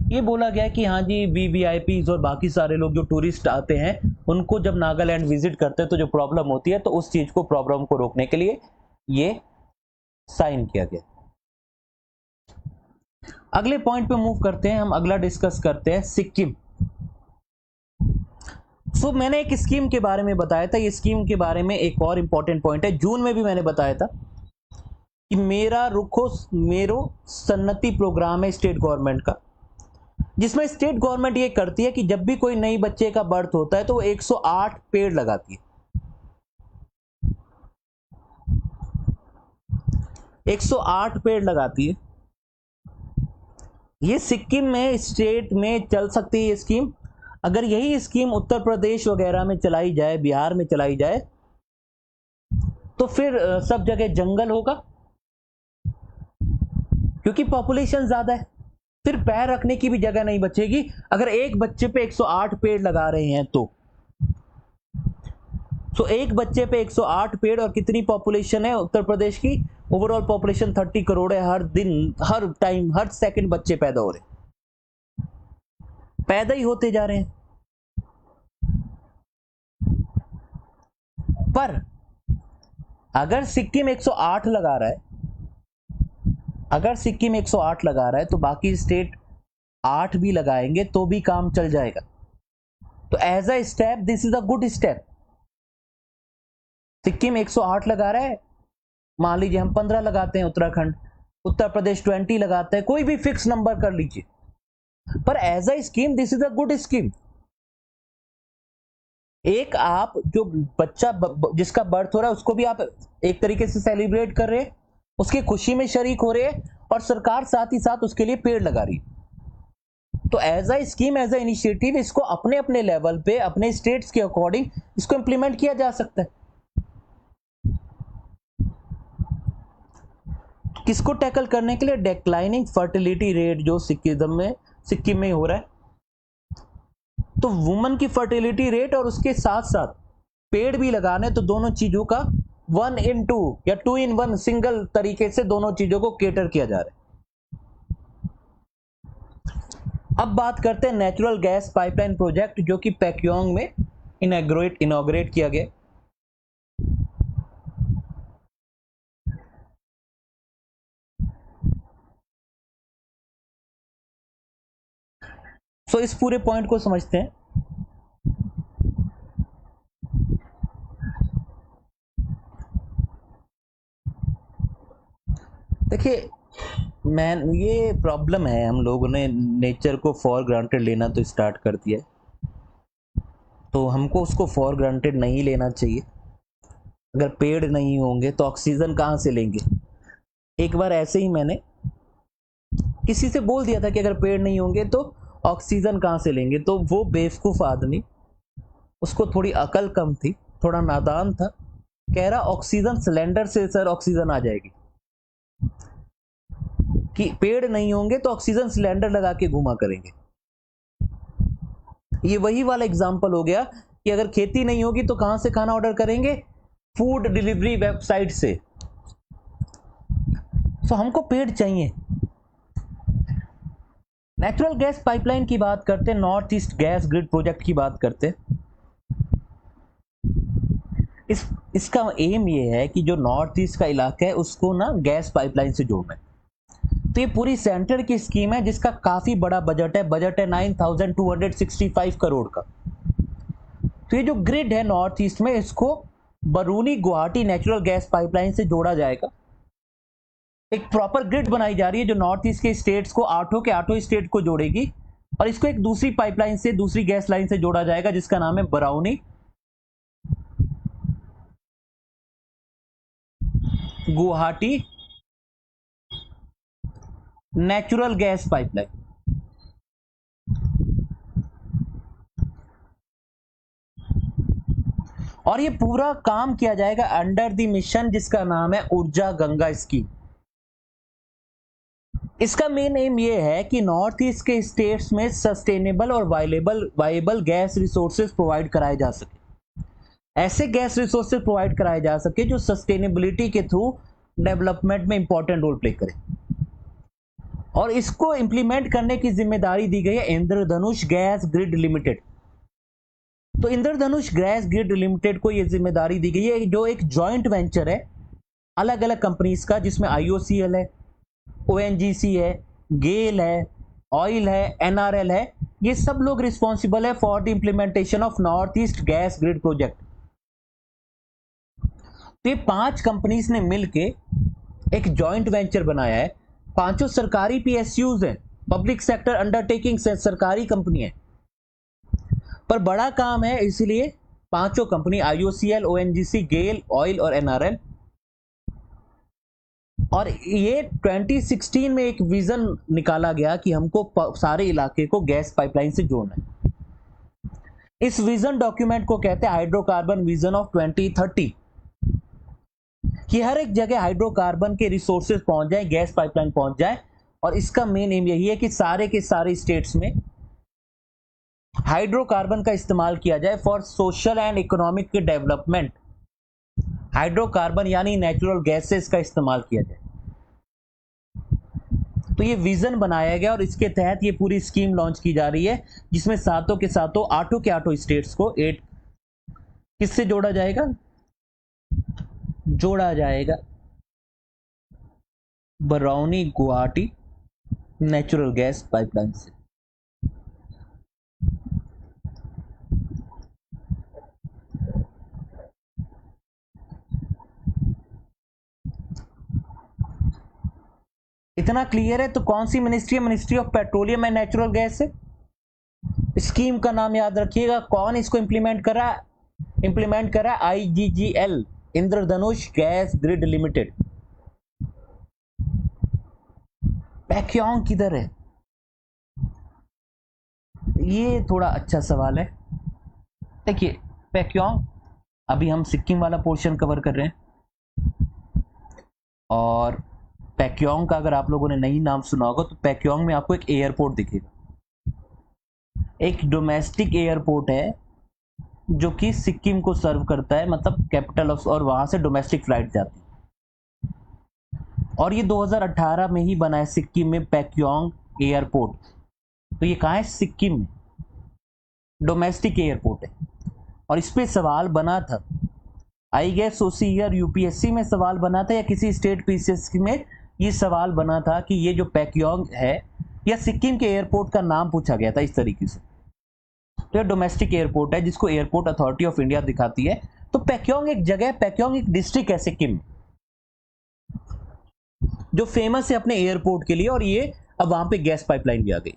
Speaker 1: ये बोला गया कि हाँ जी, वीवीआईपीज और बाकी सारे लोग जो टूरिस्ट आते हैं उनको जब नागालैंड विजिट करते हैं तो जो प्रॉब्लम होती है, तो उस चीज को, प्रॉब्लम को रोकने के लिए ये साइन किया गया। अगले पॉइंट पे मूव करते हैं, हम अगला डिस्कस करते हैं सिक्किम। सो मैंने एक स्कीम के बारे में बताया था, ये स्कीम के बारे में एक और इंपॉर्टेंट पॉइंट है, जून में भी मैंने बताया था कि मेरा रुखो मेरो सन्नति प्रोग्राम है स्टेट गवर्नमेंट का, जिसमें स्टेट गवर्नमेंट ये करती है कि जब भी कोई नई बच्चे का बर्थ होता है तो वो 108 पेड़ लगाती है। 108 पेड़ लगाती है। ये सिक्किम में, स्टेट में चल सकती है ये स्कीम अगर यही स्कीम उत्तर प्रदेश वगैरह में चलाई जाए, बिहार में चलाई जाए, तो फिर सब जगह जंगल होगा, क्योंकि पॉपुलेशन ज्यादा है, फिर पैर रखने की भी जगह नहीं बचेगी। अगर एक बच्चे पे 108 पेड़ लगा रहे हैं तो एक बच्चे पे 108 पेड़, और कितनी पॉपुलेशन है उत्तर प्रदेश की? ओवरऑल पॉपुलेशन 30 करोड़ है। हर दिन, हर टाइम, हर सेकंड बच्चे पैदा हो रहे हैं, पैदा ही होते जा रहे हैं। पर अगर सिक्किम 108 लगा रहा है, अगर सिक्किम 108 लगा रहा है तो बाकी स्टेट 8 भी लगाएंगे तो भी काम चल जाएगा। तो as a step this is a good step. Sikkim 108 लगा रहा है, मान लीजिए हम 15 लगाते हैं, उत्तराखंड, उत्तर प्रदेश 20 लगाते हैं, कोई भी फिक्स नंबर कर लीजिए, पर as a scheme this is a good scheme. एक आप जो बच्चा जिसका बर्थ हो रहा है उसको भी आप एक तरीके से सेलिब्रेट कर रहे हैं, उसकी खुशी में शरीक हो रहे हैं, और सरकार साथ ही साथ उसके लिए पेड़ लगा रही है। तो as a scheme, as a initiative, इसको अपने अपने लेवल पे, अपने स्टेट्स के अकॉर्डिंग इसको इंप्लीमेंट किया जा सकता है। किसको टैकल करने के लिए? डिक्लाइनिंग फर्टिलिटी रेट जो सिक्किम में हो रहा है, तो वुमन की फर्टिलिटी रेट और उसके साथ साथ पेड़ भी लगाने, तो दोनों चीजों का 1 in 2 या 2 in 1 सिंगल तरीके से दोनों चीजों को केटर किया जा रहा है। अब बात करते हैं नेचुरल गैस पाइपलाइन प्रोजेक्ट जो कि पैक्योंग में इनॉग्रेट किया गया। सो इस पूरे पॉइंट को समझते हैं। देखिए, ये प्रॉब्लम है, हम लोगों ने नेचर को फॉर ग्रांटेड लेना तो स्टार्ट कर दिया है, तो हमको उसको फॉर ग्रांटेड नहीं लेना चाहिए। अगर पेड़ नहीं होंगे तो ऑक्सीजन कहाँ से लेंगे? एक बार ऐसे ही मैंने किसी से बोल दिया था कि अगर पेड़ नहीं होंगे तो ऑक्सीजन कहाँ से लेंगे, तो वो बेवकूफ़ आदमी, उसको थोड़ी अकल कम थी, थोड़ा नादान था, कह रहा ऑक्सीजन सिलेंडर से सर ऑक्सीजन आ जाएगी, कि पेड़ नहीं होंगे तो ऑक्सीजन सिलेंडर लगा के घुमा करेंगे। ये वही वाला एग्जाम्पल हो गया कि अगर खेती नहीं होगी तो कहां से खाना ऑर्डर करेंगे? फूड डिलीवरी वेबसाइट से। तो हमको पेड़ चाहिए। नेचुरल गैस पाइपलाइन की बात करते हैं, north east gas grid project की बात करते हैं। इसका एम ये है कि जो नॉर्थ ईस्ट का इलाका है उसको ना गैस पाइपलाइन से जोड़ना है। तो ये पूरी सेंटर की स्कीम है जिसका काफी बड़ा बजट है 9265 करोड़ का। तो ये जो ग्रिड है नॉर्थ ईस्ट में, इसको बरूनी गुवाहाटी नेचुरल गैस पाइपलाइन से जोड़ा जाएगा। एक प्रॉपर ग्रिड बनाई जा रही है जो नॉर्थ ईस्ट के स्टेट्स को, आठों के आठों स्टेट को जोड़ेगी, और इसको एक दूसरी पाइपलाइन से, दूसरी गैस लाइन से जोड़ा जाएगा जिसका नाम है Barauni Guwahati natural gas pipeline. और ये पूरा काम किया जाएगा अंडर द मिशन जिसका नाम है ऊर्जा गंगा स्कीम। इसका मेन एम ये है कि नॉर्थ ईस्ट के स्टेट्स में सस्टेनेबल और वायबल गैस रिसोर्सेज प्रोवाइड कराए जा सके, ऐसे गैस रिसोर्सेज प्रोवाइड कराए जा सके जो सस्टेनेबिलिटी के थ्रू डेवलपमेंट में इंपॉर्टेंट रोल प्ले करें। और इसको इंप्लीमेंट करने की जिम्मेदारी दी गई है इंद्रधनुष गैस ग्रिड लिमिटेड। तो इंद्रधनुष गैस ग्रिड लिमिटेड को यह जिम्मेदारी दी गई है, जो एक जॉइंट वेंचर है अलग अलग कंपनीज का, जिसमें IOCL है, ONGC है, गेल है, ऑयल है, NRL है। ये सब लोग रिस्पॉन्सिबल है for the implementation of north east gas grid project. तो ये 5 कंपनीज ने मिलके एक जॉइंट वेंचर बनाया है। पांचों सरकारी PSUs हैं, पब्लिक सेक्टर अंडरटेकिंग से सरकारी कंपनी है, पर बड़ा काम है, इसलिए पांचों कंपनी IOCL, ONGC, गेल, ऑयल और NRL। और ये 2016 में एक विजन निकाला गया कि हमको सारे इलाके को गैस पाइपलाइन से जोड़ना है। इस विजन डॉक्यूमेंट को कहते हैं हाइड्रोकार्बन विजन ऑफ 2030, कि हर एक जगह हाइड्रोकार्बन के रिसोर्सेज पहुंच जाए, गैस पाइपलाइन पहुंच जाए। और इसका मेन एम यही है कि सारे के सारे स्टेट्स में हाइड्रोकार्बन का इस्तेमाल किया जाए for social and economic development. Hydrocarbon यानी नेचुरल गैसेस का इस्तेमाल किया जाए। तो ये विजन बनाया गया और इसके तहत ये पूरी स्कीम लॉन्च की जा रही है, जिसमें सातों के सातों, आठों के आठों स्टेट्स को एट किससे जोड़ा जाएगा, जोड़ा जाएगा Barauni Guwahati natural gas pipeline से। इतना क्लियर है? तो कौन सी मिनिस्ट्री है? Ministry of petroleum and natural gas है। स्कीम का नाम याद रखिएगा। कौन इसको इंप्लीमेंट कर रहा है? इंप्लीमेंट कर रहा है IGGL, इंद्रधनुष गैस ग्रिड लिमिटेड। पैक्योंग किधर है? ये थोड़ा अच्छा सवाल है। देखिए पैक्योंग, अभी हम सिक्किम वाला पोर्शन कवर कर रहे हैं, और पैक्योंग का अगर आप लोगों ने नहीं नाम सुना होगा तो पैक्योंग में आपको एक एयरपोर्ट दिखेगा। एक डोमेस्टिक एयरपोर्ट है जो कि सिक्किम को सर्व करता है, मतलब कैपिटल ऑफ, और वहां से डोमेस्टिक फ्लाइट जाती है। और ये 2018 में ही बना है सिक्किम में पैक्योंग एयरपोर्ट। तो ये कहाँ है? सिक्किम में डोमेस्टिक एयरपोर्ट है। और इस पे सवाल बना था, आई गेस उसी ईयर यूपीएससी में सवाल बना था या किसी स्टेट पीसीएस में ये सवाल बना था कि ये जो पैक्योंग है या सिक्किम के एयरपोर्ट का नाम पूछा गया था इस तरीके से। तो ये डोमेस्टिक एयरपोर्ट है जिसको एयरपोर्ट अथॉरिटी ऑफ इंडिया दिखाती है। तो पैक्योंग एक जगह, पैक्योंग एक डिस्ट्रिक्ट है सिक्किम जो फेमस है अपने एयरपोर्ट के लिए, और ये अब वहां पे गैस पाइपलाइन भी आ गई।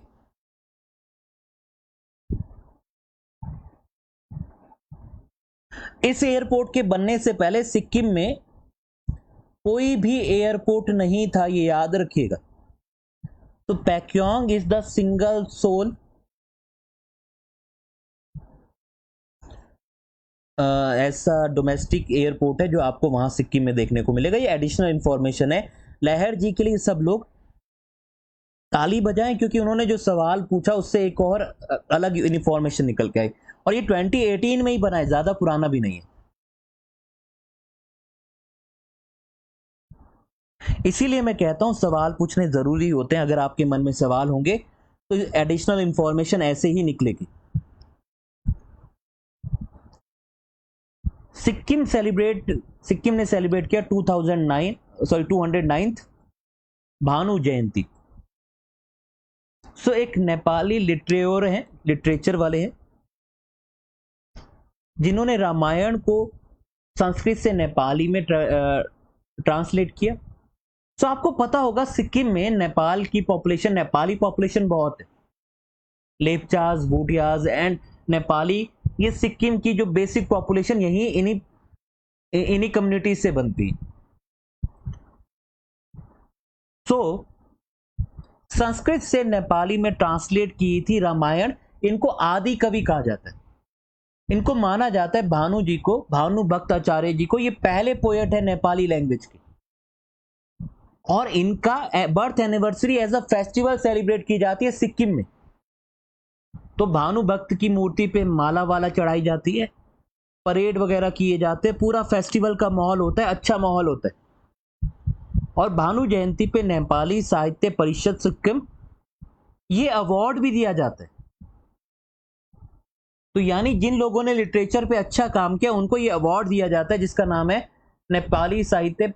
Speaker 1: इस एयरपोर्ट के बनने से पहले सिक्किम में कोई भी एयरपोर्ट नहीं था, ये याद रखिएगा। तो Pakyong is the single soul ऐसा डोमेस्टिक एयरपोर्ट है जो आपको वहां सिक्किम में देखने को मिलेगा। ये एडिशनल इंफॉर्मेशन है लहर जी के लिए। सब लोग ताली बजाएं क्योंकि उन्होंने जो सवाल पूछा उससे एक और अलग इंफॉर्मेशन निकल के आई, और ये 2018 में ही बना है, ज्यादा पुराना भी नहीं है। इसीलिए मैं कहता हूं सवाल पूछने जरूरी होते हैं। अगर आपके मन में सवाल होंगे तो एडिशनल इंफॉर्मेशन ऐसे ही निकलेगी। सिक्किम ने सेलिब्रेट किया 209 भानु जयंती। सो एक नेपाली लिटरेचर हैं, लिटरेचर वाले हैं, जिन्होंने रामायण को संस्कृत से नेपाली में ट्रांसलेट किया। सो आपको पता होगा सिक्किम में नेपाल की पॉपुलेशन, नेपाली पॉपुलेशन बहुत है। लेपचास, भूटियाज एंड नेपाली, ये सिक्किम की जो बेसिक पॉपुलेशन यही इन्हीं इन्हीं कम्युनिटी से बनती है। सो संस्कृत से नेपाली में ट्रांसलेट की थी रामायण। इनको आदि कवि कहा जाता है। इनको माना जाता है, भानु जी को, भानु भक्त आचार्य जी को, ये पहले पोएट है नेपाली लैंग्वेज के। और इनका birth anniversary as a festival celebrate की जाती है सिक्किम में। तो भानु भक्त की मूर्ति पे माला वाला चढ़ाई जाती है, परेड वगैरह किए जाते हैं, पूरा फेस्टिवल का माहौल होता है, अच्छा माहौल होता है। और भानु जयंती पे नेपाली साहित्य परिषद सिक्किम ये अवार्ड भी दिया जाता है। तो यानी जिन लोगों ने लिटरेचर पे अच्छा काम किया उनको ये अवार्ड दिया जाता है, जिसका नाम है नेपाली साहित्य,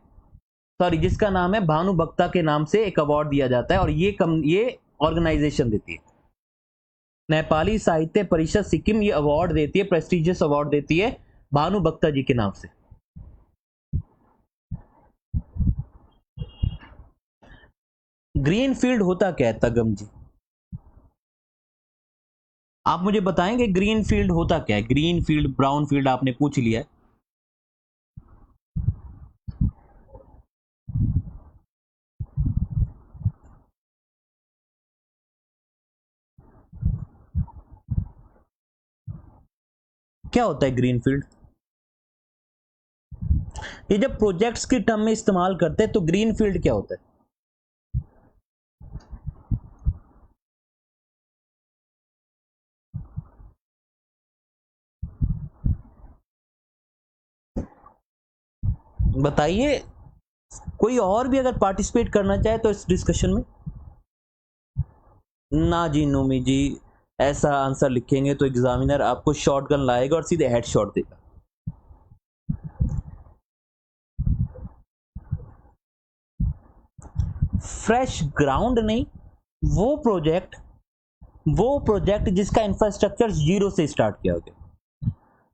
Speaker 1: सॉरी, जिसका नाम है भानु भक्ता के नाम से एक अवार्ड दिया जाता है। और ये ऑर्गेनाइजेशन देती है, नेपाली साहित्य परिषद सिक्किम, ये अवार्ड देती है, प्रेस्टिजियस अवार्ड देती है भानु भक्ता जी के नाम से। ग्रीन फील्ड होता क्या है तगम जी? आप मुझे बताएंगे ग्रीन फील्ड होता क्या है? ग्रीन फील्ड, ब्राउन फील्ड आपने पूछ लिया है। क्या होता है ग्रीन फील्ड? ये जब प्रोजेक्ट्स की टर्म में इस्तेमाल करते हैं तो ग्रीन फील्ड क्या होता है? बताइए, कोई और भी अगर पार्टिसिपेट करना चाहे तो इस डिस्कशन में। ना जी नोमी जी, ऐसा आंसर लिखेंगे तो एग्जामिनर आपको शॉटगन लाएगा और सीधे हेडशॉट देगा। फ्रेश ग्राउंड नहीं, वो प्रोजेक्ट जिसका इंफ्रास्ट्रक्चर जीरो से स्टार्ट किया गया,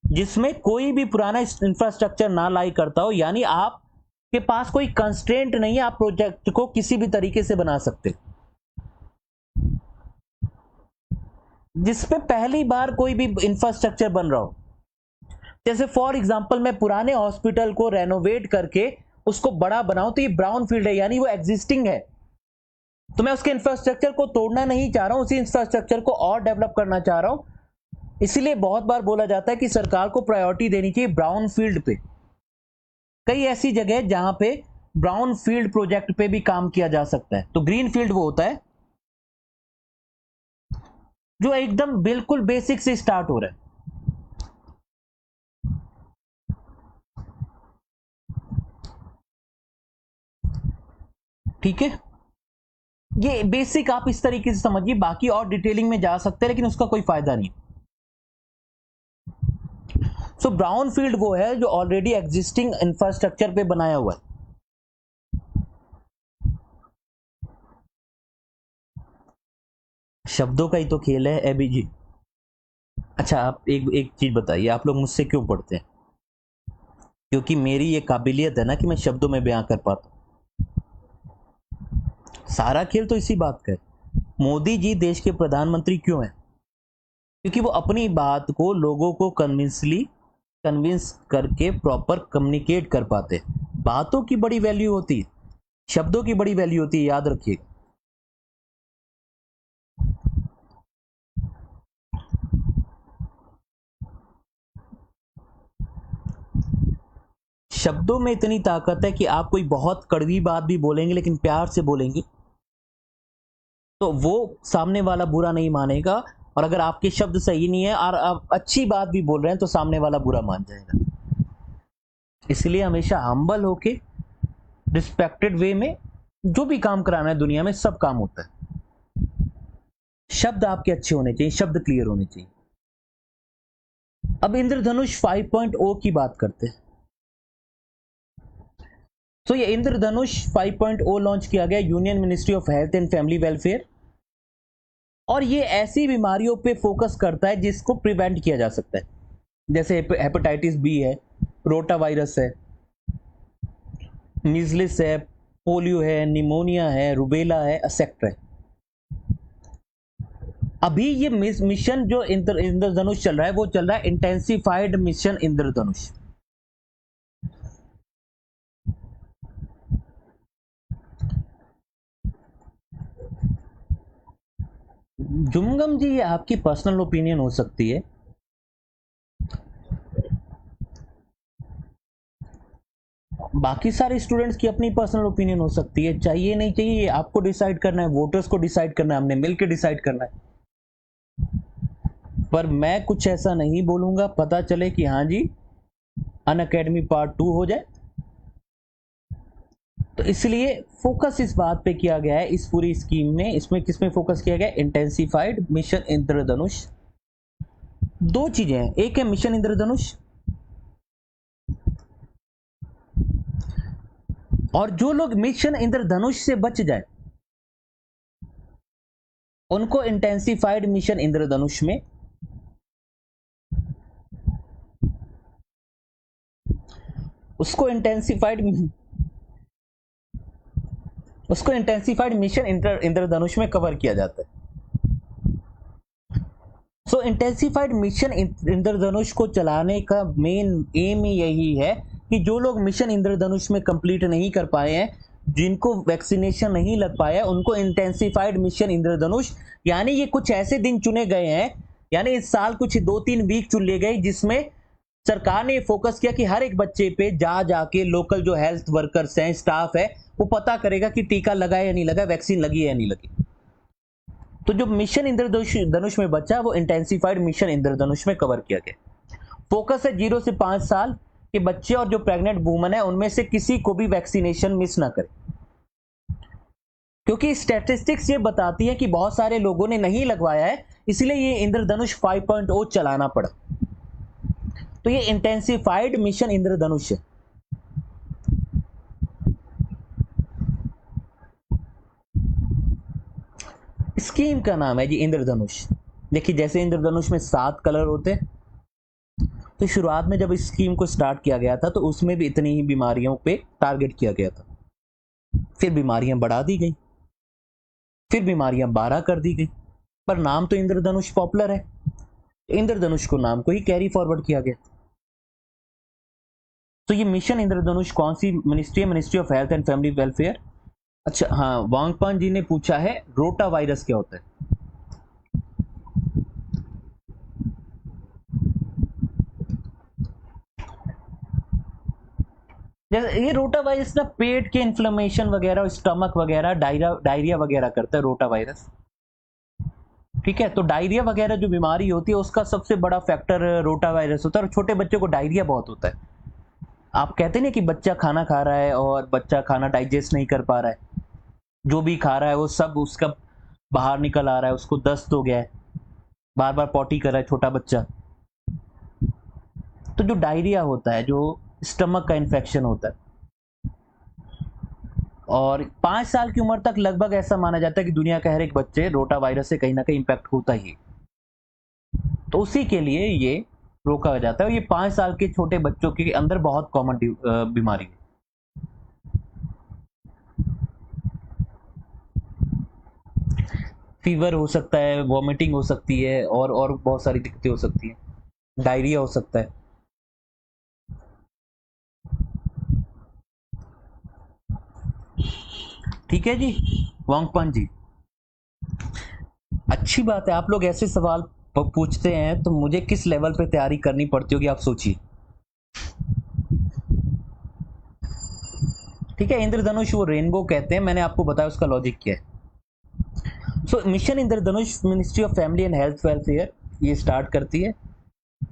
Speaker 1: जिसमें कोई भी पुराना इंफ्रास्ट्रक्चर ना लाई करता हो, यानी आपके पास कोई कंस्ट्रेंट नहीं है, आप प्रोजेक्ट को किसी भी तरीके से बना सकते, जिसपे पहली बार कोई भी इंफ्रास्ट्रक्चर बन रहा हो। जैसे फॉर एग्जांपल मैं पुराने हॉस्पिटल को रेनोवेट करके उसको बड़ा बनाऊं तो ये ब्राउन फील्ड है, यानी वो एग्जिस्टिंग है, तो मैं उसके इंफ्रास्ट्रक्चर को तोड़ना नहीं चाह रहा हूं, उसी इंफ्रास्ट्रक्चर को और डेवलप करना चाह रहा हूं। इसलिए बहुत बार बोला जाता है कि सरकार को प्रायोरिटी देनी चाहिए ब्राउन फील्ड पे। कई ऐसी जगह जहां पे ब्राउन फील्ड प्रोजेक्ट पे भी काम किया जा सकता है। तो ग्रीन फील्ड वो होता है जो एकदम बिल्कुल बेसिक से स्टार्ट हो रहा है। ठीक है, ये बेसिक आप इस तरीके से समझिए, बाकी और डिटेलिंग में जा सकते हैं लेकिन उसका कोई फायदा नहीं। सो ब्राउन फील्ड वो है जो ऑलरेडी एग्जिस्टिंग इंफ्रास्ट्रक्चर पे बनाया हुआ है। शब्दों का ही तो खेल है एबी जी। अच्छा, आप एक चीज बताइए, आप लोग मुझसे क्यों पढ़ते हैं? क्योंकि मेरी ये काबिलियत है ना कि मैं शब्दों में बयां कर पाता हूं। सारा खेल तो इसी बात का है। मोदी जी देश के प्रधानमंत्री क्यों हैं? क्योंकि वो अपनी बात को लोगों को कन्विंस करके प्रॉपर कम्युनिकेट कर पाते। बातों की बड़ी वैल्यू होती है, शब्दों की बड़ी वैल्यू होती है, याद रखिए। शब्दों में इतनी ताकत है कि आप कोई बहुत कड़वी बात भी बोलेंगे लेकिन प्यार से बोलेंगे तो वो सामने वाला बुरा नहीं मानेगा, और अगर आपके शब्द सही नहीं है और आप अच्छी बात भी बोल रहे हैं तो सामने वाला बुरा मान जाएगा। इसलिए हमेशा हम्बल होके रिस्पेक्टेड वे में जो भी काम कराना है दुनिया में सब काम होता है। शब्द आपके अच्छे होने चाहिए, शब्द क्लियर होने चाहिए। अब इंद्रधनुष 5.0 की बात करते हैं। तो ये इंद्रधनुष 5.0 लॉन्च किया गया union ministry of health and family welfare, और ये ऐसी बीमारियों पे फोकस करता है जिसको प्रिवेंट किया जा सकता है, जैसे हेपेटाइटिस बी है, रोटा वायरस है, मीजलिस है, पोलियो है, निमोनिया है, रुबेला है, एसेक्ट्रा है। अभी ये मिशन जो इंद्रधनुष चल रहा है वो चल रहा है इंटेंसिफाइड मिशन इंद्रधनुष। जुमगम जी, ये आपकी पर्सनल ओपिनियन हो सकती है, बाकी सारे स्टूडेंट्स की अपनी पर्सनल ओपिनियन हो सकती है। चाहिए नहीं चाहिए ये आपको डिसाइड करना है, वोटर्स को डिसाइड करना है, हमने मिलकर डिसाइड करना है। पर मैं कुछ ऐसा नहीं बोलूंगा पता चले कि हाँ जी अनअकैडमी पार्ट 2 हो जाए। तो इसलिए फोकस इस बात पे किया गया है इस पूरी स्कीम में। इसमें किसमें फोकस किया गया? इंटेंसिफाइड मिशन इंद्रधनुष। दो चीजें हैं, एक है मिशन इंद्रधनुष, और जो लोग मिशन इंद्रधनुष से बच जाए उनको इंटेंसिफाइड मिशन इंद्रधनुष में उसको इंटेंसिफाइड मिशन इंद्रधनुष में कवर किया जाता है। सो इंटेंसिफाइड मिशन इंद्रधनुष को चलाने का मेन एम यही है कि जो लोग मिशन इंद्रधनुष में कंप्लीट नहीं कर पाए हैं, जिनको वैक्सीनेशन नहीं लग पाया, उनको इंटेंसिफाइड मिशन इंद्रधनुष, यानी ये कुछ ऐसे दिन चुने गए हैं, यानी इस साल कुछ 2-3 वीक चुन लिए गए जिसमें सरकार ने ये फोकस किया कि हर एक बच्चे पे जा जाके लोकल जो हेल्थ वर्कर्स हैं, स्टाफ है, वो पता करेगा कि टीका लगा है या नहीं लगा, वैक्सीन लगी है या नहीं लगी। तो जो मिशन इंद्रधनुष धनुष में बचा वो इंटेंसिफाइड मिशन इंद्रधनुष में कवर किया गया। फोकस है 0 से 5 साल के बच्चे और जो प्रेग्नेंट वुमन है उनमें से किसी को भी वैक्सीनेशन मिस ना करें, क्योंकि स्टैटिस्टिक्स ये बताती है कि बहुत सारे लोगों ने नहीं लगवाया है, इसलिए ये इंद्रधनुष 5.0 चलाना पड़ा। तो ये इंटेंसिफाइड मिशन इंद्रधनुष है। स्कीम का नाम है जी इंद्रधनुष। देखिए जैसे इंद्रधनुष में 7 कलर होते हैं, तो शुरुआत में जब इस स्कीम को स्टार्ट किया गया था तो उसमें भी इतनी ही बीमारियों पे टारगेट किया गया था। फिर बीमारियां बढ़ा दी गई, फिर बीमारियां 12 कर दी गई, पर नाम तो इंद्रधनुष पॉपुलर है, इंद्रधनुष को नाम को ही कैरी फॉरवर्ड किया गया। तो ये मिशन इंद्रधनुष कौन सी मिनिस्ट्री है? Ministry of health and family welfare. अच्छा हाँ, वांगपान जी ने पूछा है रोटा वायरस क्या होता है। जैसे ये रोटा वायरस ना पेट के इन्फ्लेमेशन वगैरह, स्टमक वगैरह, डायरिया वगैरह करता है रोटा वायरस। ठीक है, तो डायरिया वगैरह जो बीमारी होती है उसका सबसे बड़ा फैक्टर रोटा वायरस होता है, और छोटे बच्चों को डायरिया बहुत होता है। आप कहते हैं ना कि बच्चा खाना खा रहा है और बच्चा खाना डाइजेस्ट नहीं कर पा रहा है, जो भी खा रहा है वो सब उसका बाहर निकल आ रहा है, उसको दस्त हो गया है, बार बार पॉटी कर रहा है छोटा बच्चा। तो जो डायरिया होता है, जो स्टमक का इन्फेक्शन होता है, और 5 साल की उम्र तक लगभग ऐसा माना जाता है कि दुनिया का हर एक बच्चे रोटा वायरस से कहीं ना कहीं इंपैक्ट होता ही। तो उसी के लिए ये रोका जाता है, और ये 5 साल के छोटे बच्चों के अंदर बहुत कॉमन बीमारी है। फीवर हो सकता है, वॉमिटिंग हो सकती है, और बहुत सारी दिक्कतें हो सकती हैं, डायरिया हो सकता है। ठीक है जी वांगपान जी, अच्छी बात है। आप लोग ऐसे सवाल पूछते हैं तो मुझे किस लेवल पे तैयारी करनी पड़ती होगी आप सोचिए। ठीक है, इंद्रधनुष वो रेनबो कहते हैं, मैंने आपको बताया उसका लॉजिक क्या है। So mission Indradhanush ministry of family and health welfare ये स्टार्ट करती है,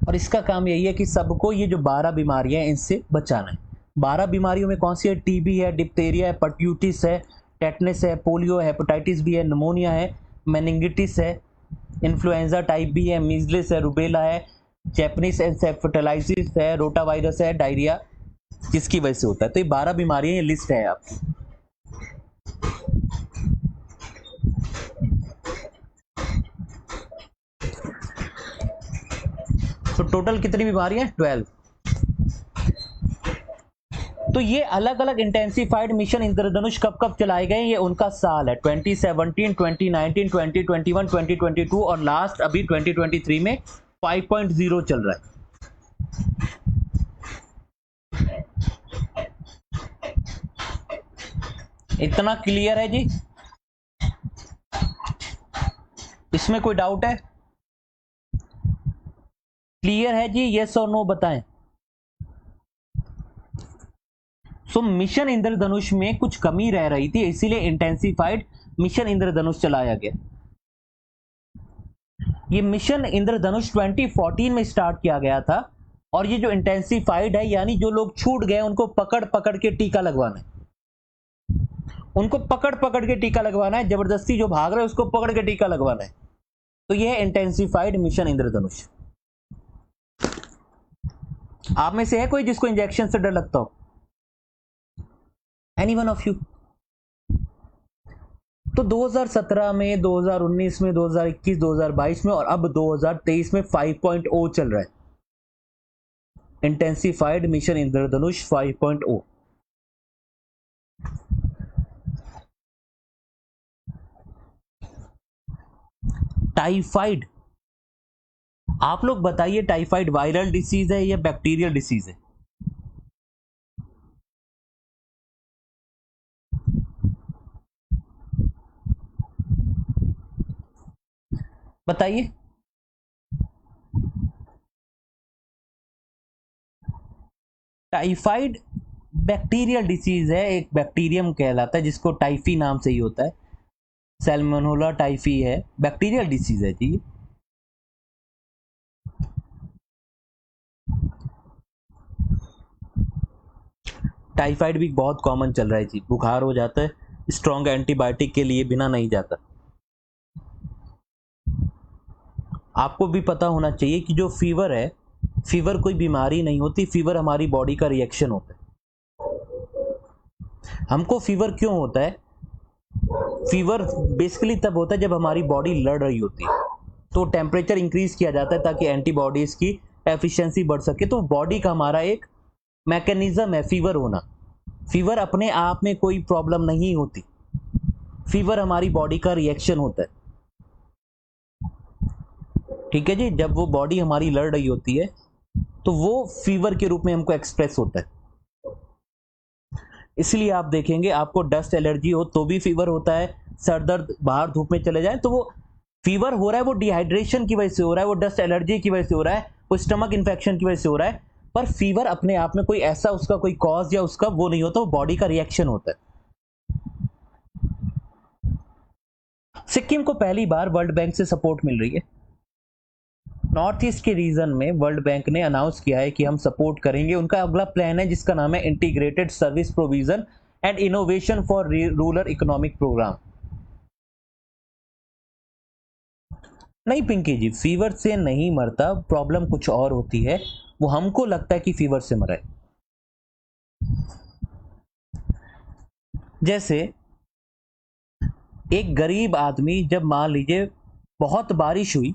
Speaker 1: और इसका काम यही है कि सबको ये जो 12 बीमारियां हैं इनसे बचाना है। 12 बीमारियों में कौन सी है? टीबी है, डिप्थेरिया है, पर्ट्यूटिस है, टेटनस है, पोलियो है, हेपेटाइटिस बी है, निमोनिया है, मेनिंगिटिस है, इन्फ्लुएंजा टाइप बी है, मीजलिस है, रुबेला है, जैपनीज एन्सेफेलाइटिस है, रोटा वायरस है, डायरिया जिसकी वजह से होता है। तो ये 12 बीमारियां, ये लिस्ट है आपकी। तो टोटल कितनी बीमारियां? 12। तो ये अलग अलग इंटेंसिफाइड मिशन इंद्रधनुष कब कब चलाए गए, ये उनका साल है 2017, 2019, 2021, 2022 और लास्ट अभी 2023 में 5.0 चल रहा है। इतना क्लियर है जी? इसमें कोई डाउट है? क्लियर है जी? यस और नो बताएं। सो मिशन इंद्रधनुष में कुछ कमी रह रही थी, इसीलिए इंटेंसिफाइड मिशन इंद्रधनुष चलाया गया। ये मिशन इंद्रधनुष 2014 में स्टार्ट किया गया था, और ये जो इंटेंसिफाइड है यानी जो लोग छूट गए उनको पकड़ पकड़ के टीका लगवाना है, उनको पकड़ पकड़ के टीका लगवाना है, जबरदस्ती जो भाग रहे हैं उसको पकड़ के टीका लगवाना है। तो यह है इंटेंसिफाइड मिशन इंद्रधनुष। आप में से है कोई जिसको इंजेक्शन से डर लगता हो? Any one of you? तो 2017 में, 2019 में, 2021, 2022 में और अब 2023 में 5.0 चल रहा है, इंटेंसिफाइड मिशन इंद्रधनुष 5.0। टाइफाइड, आप लोग बताइए, टाइफाइड वायरल डिसीज है या बैक्टीरियल डिसीज है? बताइए। टाइफाइड बैक्टीरियल डिसीज है, एक बैक्टीरियम कहलाता है जिसको टाइफी नाम से ही होता है, सैल्मोनेला टाइफी है, बैक्टीरियल डिसीज है जी। टाइफाइड भी बहुत कॉमन चल रहा है जी, बुखार हो जाता है, स्ट्रॉन्ग एंटीबायोटिक के लिए बिना नहीं जाता। आपको भी पता होना चाहिए कि जो फीवर है, फीवर कोई बीमारी नहीं होती, फीवर हमारी बॉडी का रिएक्शन होता है। हमको फीवर क्यों होता है? फीवर बेसिकली तब होता है जब हमारी बॉडी लड़ रही होती है, तो टेम्परेचर इंक्रीज किया जाता है ताकि एंटीबॉडीज की एफिशिएंसी बढ़ सके। तो बॉडी का हमारा एक मैकेनिज्म है फीवर होना। फीवर अपने आप में कोई प्रॉब्लम नहीं होती, फीवर हमारी बॉडी का रिएक्शन होता है, ठीक है जी। जब वो बॉडी हमारी लड़ रही होती है तो वो फीवर के रूप में हमको एक्सप्रेस होता है। इसलिए आप देखेंगे आपको डस्ट एलर्जी हो तो भी फीवर होता है, सर दर्द, बाहर धूप में चले जाए तो वो फीवर हो रहा है, वो डिहाइड्रेशन की वजह से हो रहा है, वो डस्ट एलर्जी की वजह से हो रहा है, वो स्टमक इन्फेक्शन की वजह से हो रहा है, पर फीवर अपने आप में कोई ऐसा उसका कोई कॉज या उसका वो नहीं होता, वो बॉडी का रिएक्शन होता है। सिक्किम को पहली बार वर्ल्ड बैंक से सपोर्ट मिल रही है। नॉर्थ ईस्ट के रीजन में वर्ल्ड बैंक ने अनाउंस किया है कि हम सपोर्ट करेंगे। उनका अगला प्लान है जिसका नाम है integrated service provision and innovation for rural economic programme. नहीं पिंकी जी, फीवर से नहीं मरता, प्रॉब्लम कुछ और होती है, वो हमको लगता है कि फीवर से मरा है। जैसे एक गरीब आदमी, जब मान लीजिए बहुत बारिश हुई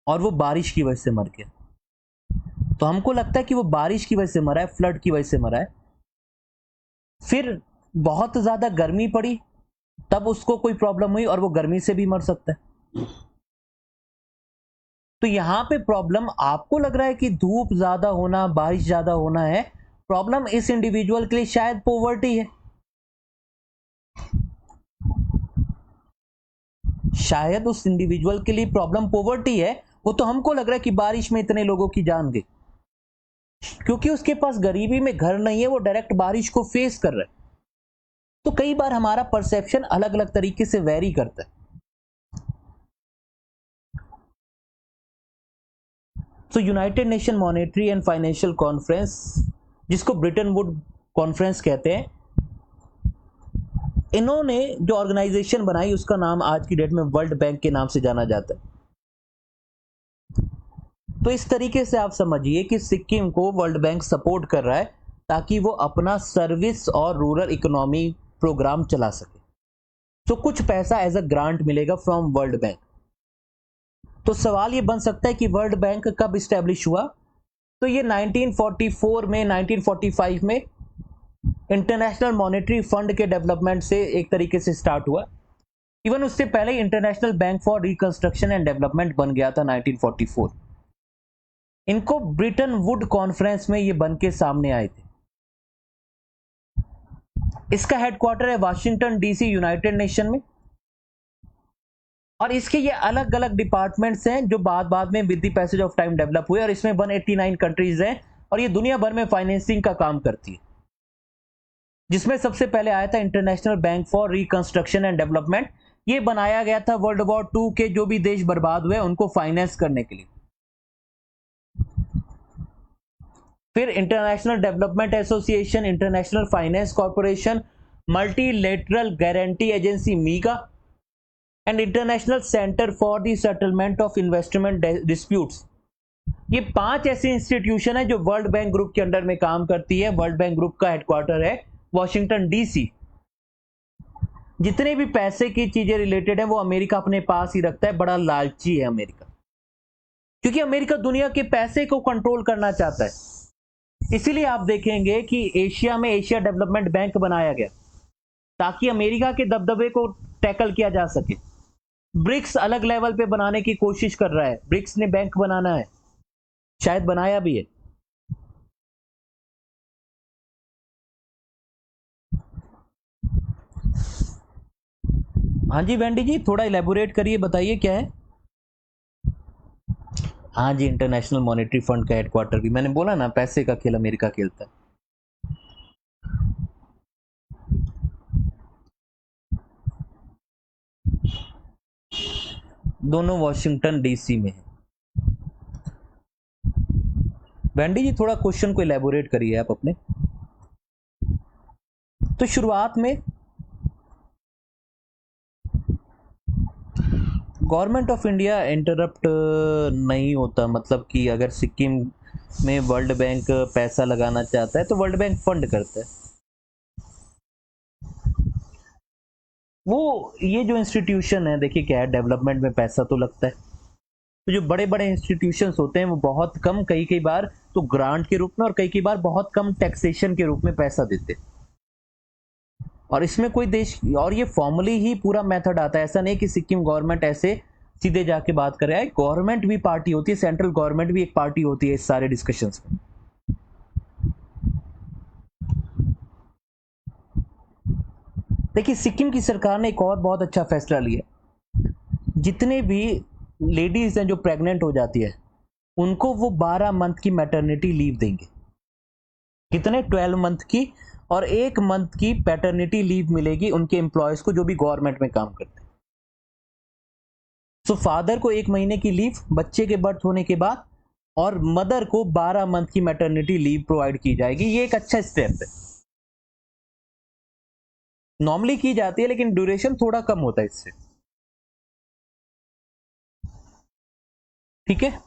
Speaker 1: और वो बारिश की वजह से मर गया, तो हमको लगता है कि वो बारिश की वजह से मरा है, फ्लड की वजह से मरा है। फिर बहुत ज्यादा गर्मी पड़ी, तब उसको कोई प्रॉब्लम हुई और वो गर्मी से भी मर सकता है। तो यहां पे प्रॉब्लम आपको लग रहा है कि धूप ज्यादा होना, बारिश ज्यादा होना है, प्रॉब्लम इस इंडिविजुअल के लिए शायद पॉवर्टी है, शायद उस इंडिविजुअल के लिए प्रॉब्लम पॉवर्टी है। वो तो हमको लग रहा है कि बारिश में इतने लोगों की जान गई, क्योंकि उसके पास गरीबी में घर नहीं है, वो डायरेक्ट बारिश को फेस कर रहा है। तो कई बार हमारा परसेप्शन अलग अलग तरीके से वेरी करता है। तो United nation monetary and financial conference, जिसको ब्रिटन वुड कॉन्फ्रेंस कहते हैं, इन्होंने जो ऑर्गेनाइजेशन बनाई उसका नाम आज की डेट में वर्ल्ड बैंक के नाम से जाना जाता है। तो इस तरीके से आप समझिए कि सिक्किम को वर्ल्ड बैंक सपोर्ट कर रहा है ताकि वो अपना सर्विस और रूरल इकोनॉमी प्रोग्राम चला सके। तो कुछ पैसा एज अ ग्रांट मिलेगा फ्रॉम वर्ल्ड बैंक। तो सवाल ये बन सकता है कि वर्ल्ड बैंक कब इस्टेब्लिश हुआ? तो ये 1944 में, 1945 में इंटरनेशनल मॉनेटरी फंड के डेवलपमेंट से एक तरीके से स्टार्ट हुआ। इवन उससे पहले international bank for reconstruction and development बन गया था 1944। इनको ब्रिटन वुड कॉन्फ्रेंस में ये बन के सामने आए थे। इसका हेडक्वार्टर है वाशिंगटन डीसी, यूनाइटेड नेशन में, और इसके ये अलग अलग डिपार्टमेंट्स हैं जो बाद में with the passage of time develop हुए, और इसमें 189 कंट्रीज हैं और ये दुनिया भर में फाइनेंसिंग का काम करती है। जिसमें सबसे पहले आया था international bank for reconstruction and development. ये बनाया गया था वर्ल्ड वॉर 2 के जो भी देश बर्बाद हुए उनको फाइनेंस करने के लिए। फिर international development association, international finance corporation, multilateral guarantee agency मीगा, and international centre for the settlement of investment disputes. ये 5 ऐसी इंस्टीट्यूशन है जो वर्ल्ड बैंक ग्रुप के अंडर में काम करती है। वर्ल्ड बैंक ग्रुप का हेडक्वार्टर है वॉशिंगटन डीसी। जितने भी पैसे की चीजें रिलेटेड है वो अमेरिका अपने पास ही रखता है, बड़ा लालची है अमेरिका, क्योंकि अमेरिका दुनिया के पैसे को कंट्रोल करना चाहता है। इसीलिए आप देखेंगे कि एशिया में एशिया डेवलपमेंट बैंक बनाया गया ताकि अमेरिका के दबदबे को टैकल किया जा सके। ब्रिक्स अलग लेवल पे बनाने की कोशिश कर रहा है, ब्रिक्स ने बैंक बनाना है, शायद बनाया भी है। हाँ जी वेंडी जी, थोड़ा इलेबोरेट करिए, बताइए क्या है। हाँ जी, इंटरनेशनल मॉनेटरी फंड का हेडक्वार्टर भी, मैंने बोला ना पैसे का खेल अमेरिका खेलता है। दोनों वॉशिंगटन डीसी में है। वेंडी जी थोड़ा क्वेश्चन को इलेबोरेट करिए आप अपने। तो शुरुआत में गवर्नमेंट ऑफ इंडिया इंटरप्ट नहीं होता, मतलब कि अगर सिक्किम में वर्ल्ड बैंक पैसा लगाना चाहता है तो वर्ल्ड बैंक फंड करता है। वो ये जो इंस्टीट्यूशन है, देखिए क्या है, डेवलपमेंट में पैसा तो लगता है। तो जो बड़े बड़े इंस्टीट्यूशंस होते हैं वो बहुत कम, कई कई बार तो ग्रांट के रूप में और कई कई बार बहुत कम टैक्सेशन के रूप में पैसा देते हैं। और इसमें कोई देश, और ये फॉर्मली ही पूरा मेथड आता है, ऐसा नहीं कि सिक्किम गवर्नमेंट ऐसे सीधे जाके बात करे। गवर्नमेंट भी पार्टी होती है, सेंट्रल गवर्नमेंट भी एक पार्टी होती है इस सारे डिस्कशंस में। देखिए सिक्किम की सरकार ने एक और बहुत अच्छा फैसला लिया, जितने भी लेडीज हैं जो प्रेग्नेंट हो जाती है उनको वो 12 मंथ की मैटरनिटी लीव देंगे। कितने? 12 मंथ की, और 1 मंथ की पैटर्निटी लीव मिलेगी उनके एम्प्लॉयज को जो भी गवर्नमेंट में काम करते हैं। सो फादर को 1 महीने की लीव बच्चे के बर्थ होने के बाद, और मदर को 12 मंथ की मैटरनिटी लीव प्रोवाइड की जाएगी। ये एक अच्छा स्टेप है, नॉर्मली की जाती है लेकिन ड्यूरेशन थोड़ा कम होता है इससे। ठीक है।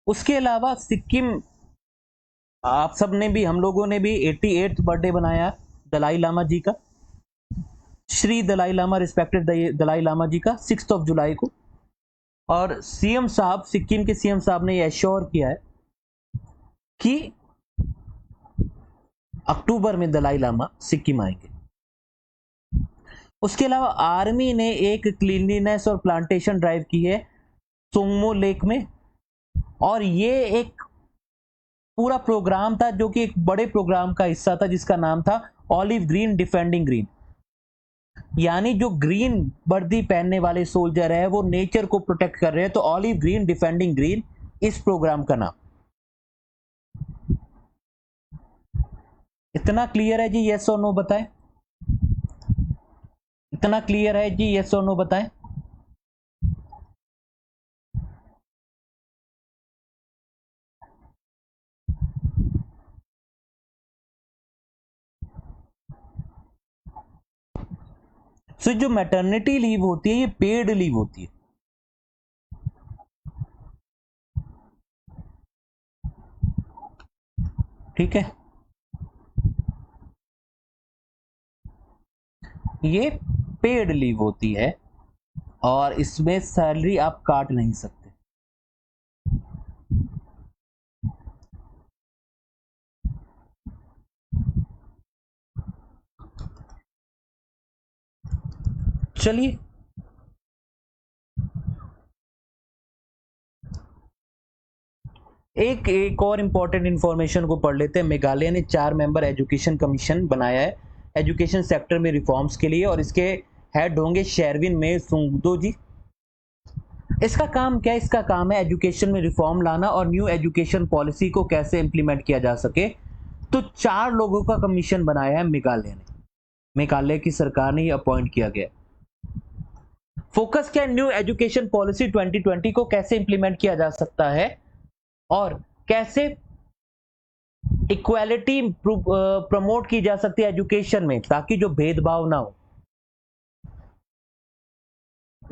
Speaker 1: उसके अलावा सिक्किम, आप सब ने भी, हम लोगों ने भी 88th बर्थडे बनाया दलाई लामा जी का, श्री दलाई लामा, रिस्पेक्टेड दलाई लामा जी का 6 जुलाई को। और सीएम साहब, सिक्किम के सीएम साहब ने यह एश्योर किया है कि अक्टूबर में दलाई लामा सिक्किम आएंगे। उसके अलावा आर्मी ने एक क्लीनलीनेस और प्लांटेशन ड्राइव की है सोंगमो लेक में, और ये एक पूरा प्रोग्राम था जो कि एक बड़े प्रोग्राम का हिस्सा था जिसका नाम था ऑलिव ग्रीन डिफेंडिंग ग्रीन। यानी जो ग्रीन वर्दी पहनने वाले सोल्जर है वो नेचर को प्रोटेक्ट कर रहे हैं, तो ऑलिव ग्रीन डिफेंडिंग ग्रीन इस प्रोग्राम का नाम। इतना क्लियर है जी? यस और नो बताएं। इतना क्लियर है जी? यस और नो बताएं। सो जो मैटरनिटी लीव होती है ये पेड लीव होती है। ठीक है, ये पेड लीव होती है और इसमें सैलरी आप काट नहीं सकते। चलिए एक और इंपॉर्टेंट इंफॉर्मेशन को पढ़ लेते हैं। मेघालय ने 4 मेंबर एजुकेशन कमीशन बनाया है एजुकेशन सेक्टर में रिफॉर्म्स के लिए, और इसके हेड होंगे शेरविन में सुंगदो जी। इसका काम क्या है? इसका काम है एजुकेशन में रिफॉर्म लाना और न्यू एजुकेशन पॉलिसी को कैसे इंप्लीमेंट किया जा सके। तो 4 लोगों का कमीशन बनाया है मेघालय ने, मेघालय की सरकार ने ये अपॉइंट किया गया। फोकस क्या है? न्यू एजुकेशन पॉलिसी 2020 को कैसे इंप्लीमेंट किया जा सकता है और कैसे इक्वालिटी प्रमोट की जा सकती है एजुकेशन में, ताकि जो भेदभाव ना हो।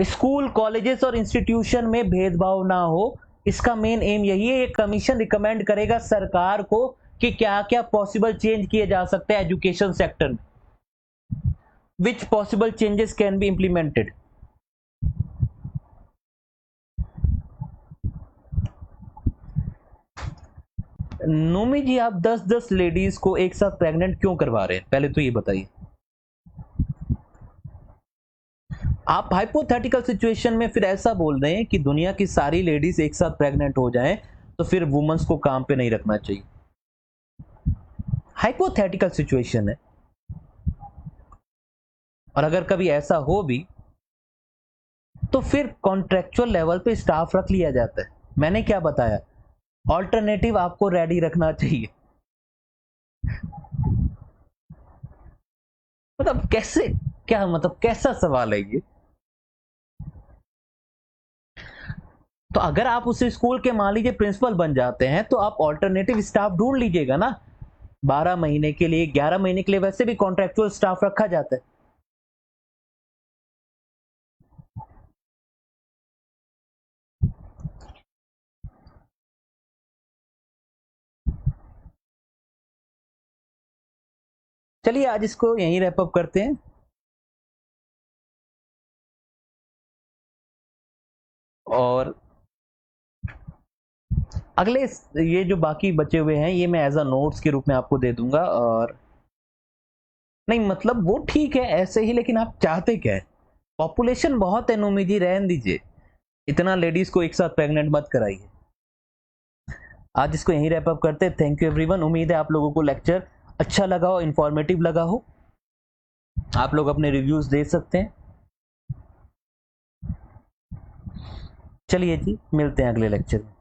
Speaker 1: स्कूल, कॉलेजेस और इंस्टीट्यूशन में भेदभाव ना हो, इसका मेन एम यही है। एक कमीशन रिकमेंड करेगा सरकार को कि क्या क्या पॉसिबल चेंज किए जा सकते हैं एजुकेशन सेक्टर में, which possible changes can be implemented. Nomi ji, आप 10-10 लेडीज को एक साथ प्रेग्नेंट क्यों करवा रहे हैं, पहले तो ये बताइए। आप हाइपोथेटिकल सिचुएशन में फिर ऐसा बोल रहे हैं कि दुनिया की सारी लेडीज एक साथ प्रेग्नेंट हो जाएं तो फिर वुमेन्स को काम पे नहीं रखना चाहिए। हाइपोथेटिकल सिचुएशन है, और अगर कभी ऐसा हो भी तो फिर कॉन्ट्रेक्चुअल लेवल पे स्टाफ रख लिया जाता है। मैंने क्या बताया, ऑल्टरनेटिव आपको रेडी रखना चाहिए। मतलब कैसे, क्या मतलब कैसा सवाल है ये? तो अगर आप उस स्कूल के मान लीजिए प्रिंसिपल बन जाते हैं तो आप ऑल्टरनेटिव स्टाफ ढूंढ लीजिएगा ना। 12 महीने के लिए, 11 महीने के लिए वैसे भी कॉन्ट्रेक्चुअल स्टाफ रखा जाता है। चलिए आज इसको यहीं रैप अप करते हैं। और अगले ये जो बाकी बचे हुए हैं ये मैं एज अ नोट्स के रूप में आपको दे दूंगा। और नहीं मतलब वो ठीक है ऐसे ही, लेकिन आप चाहते क्या है? पॉपुलेशन बहुत है नोमी जी, रहने दीजिए, इतना लेडीज को एक साथ प्रेग्नेंट मत कराइए। आज इसको यहीं रैप अप करते हैं। Thank you everyone. उम्मीद है आप लोगों को लेक्चर अच्छा लगा हो, इंफॉर्मेटिव लगा हो। आप लोग अपने रिव्यूज दे सकते हैं। चलिए जी, मिलते हैं अगले लेक्चर में।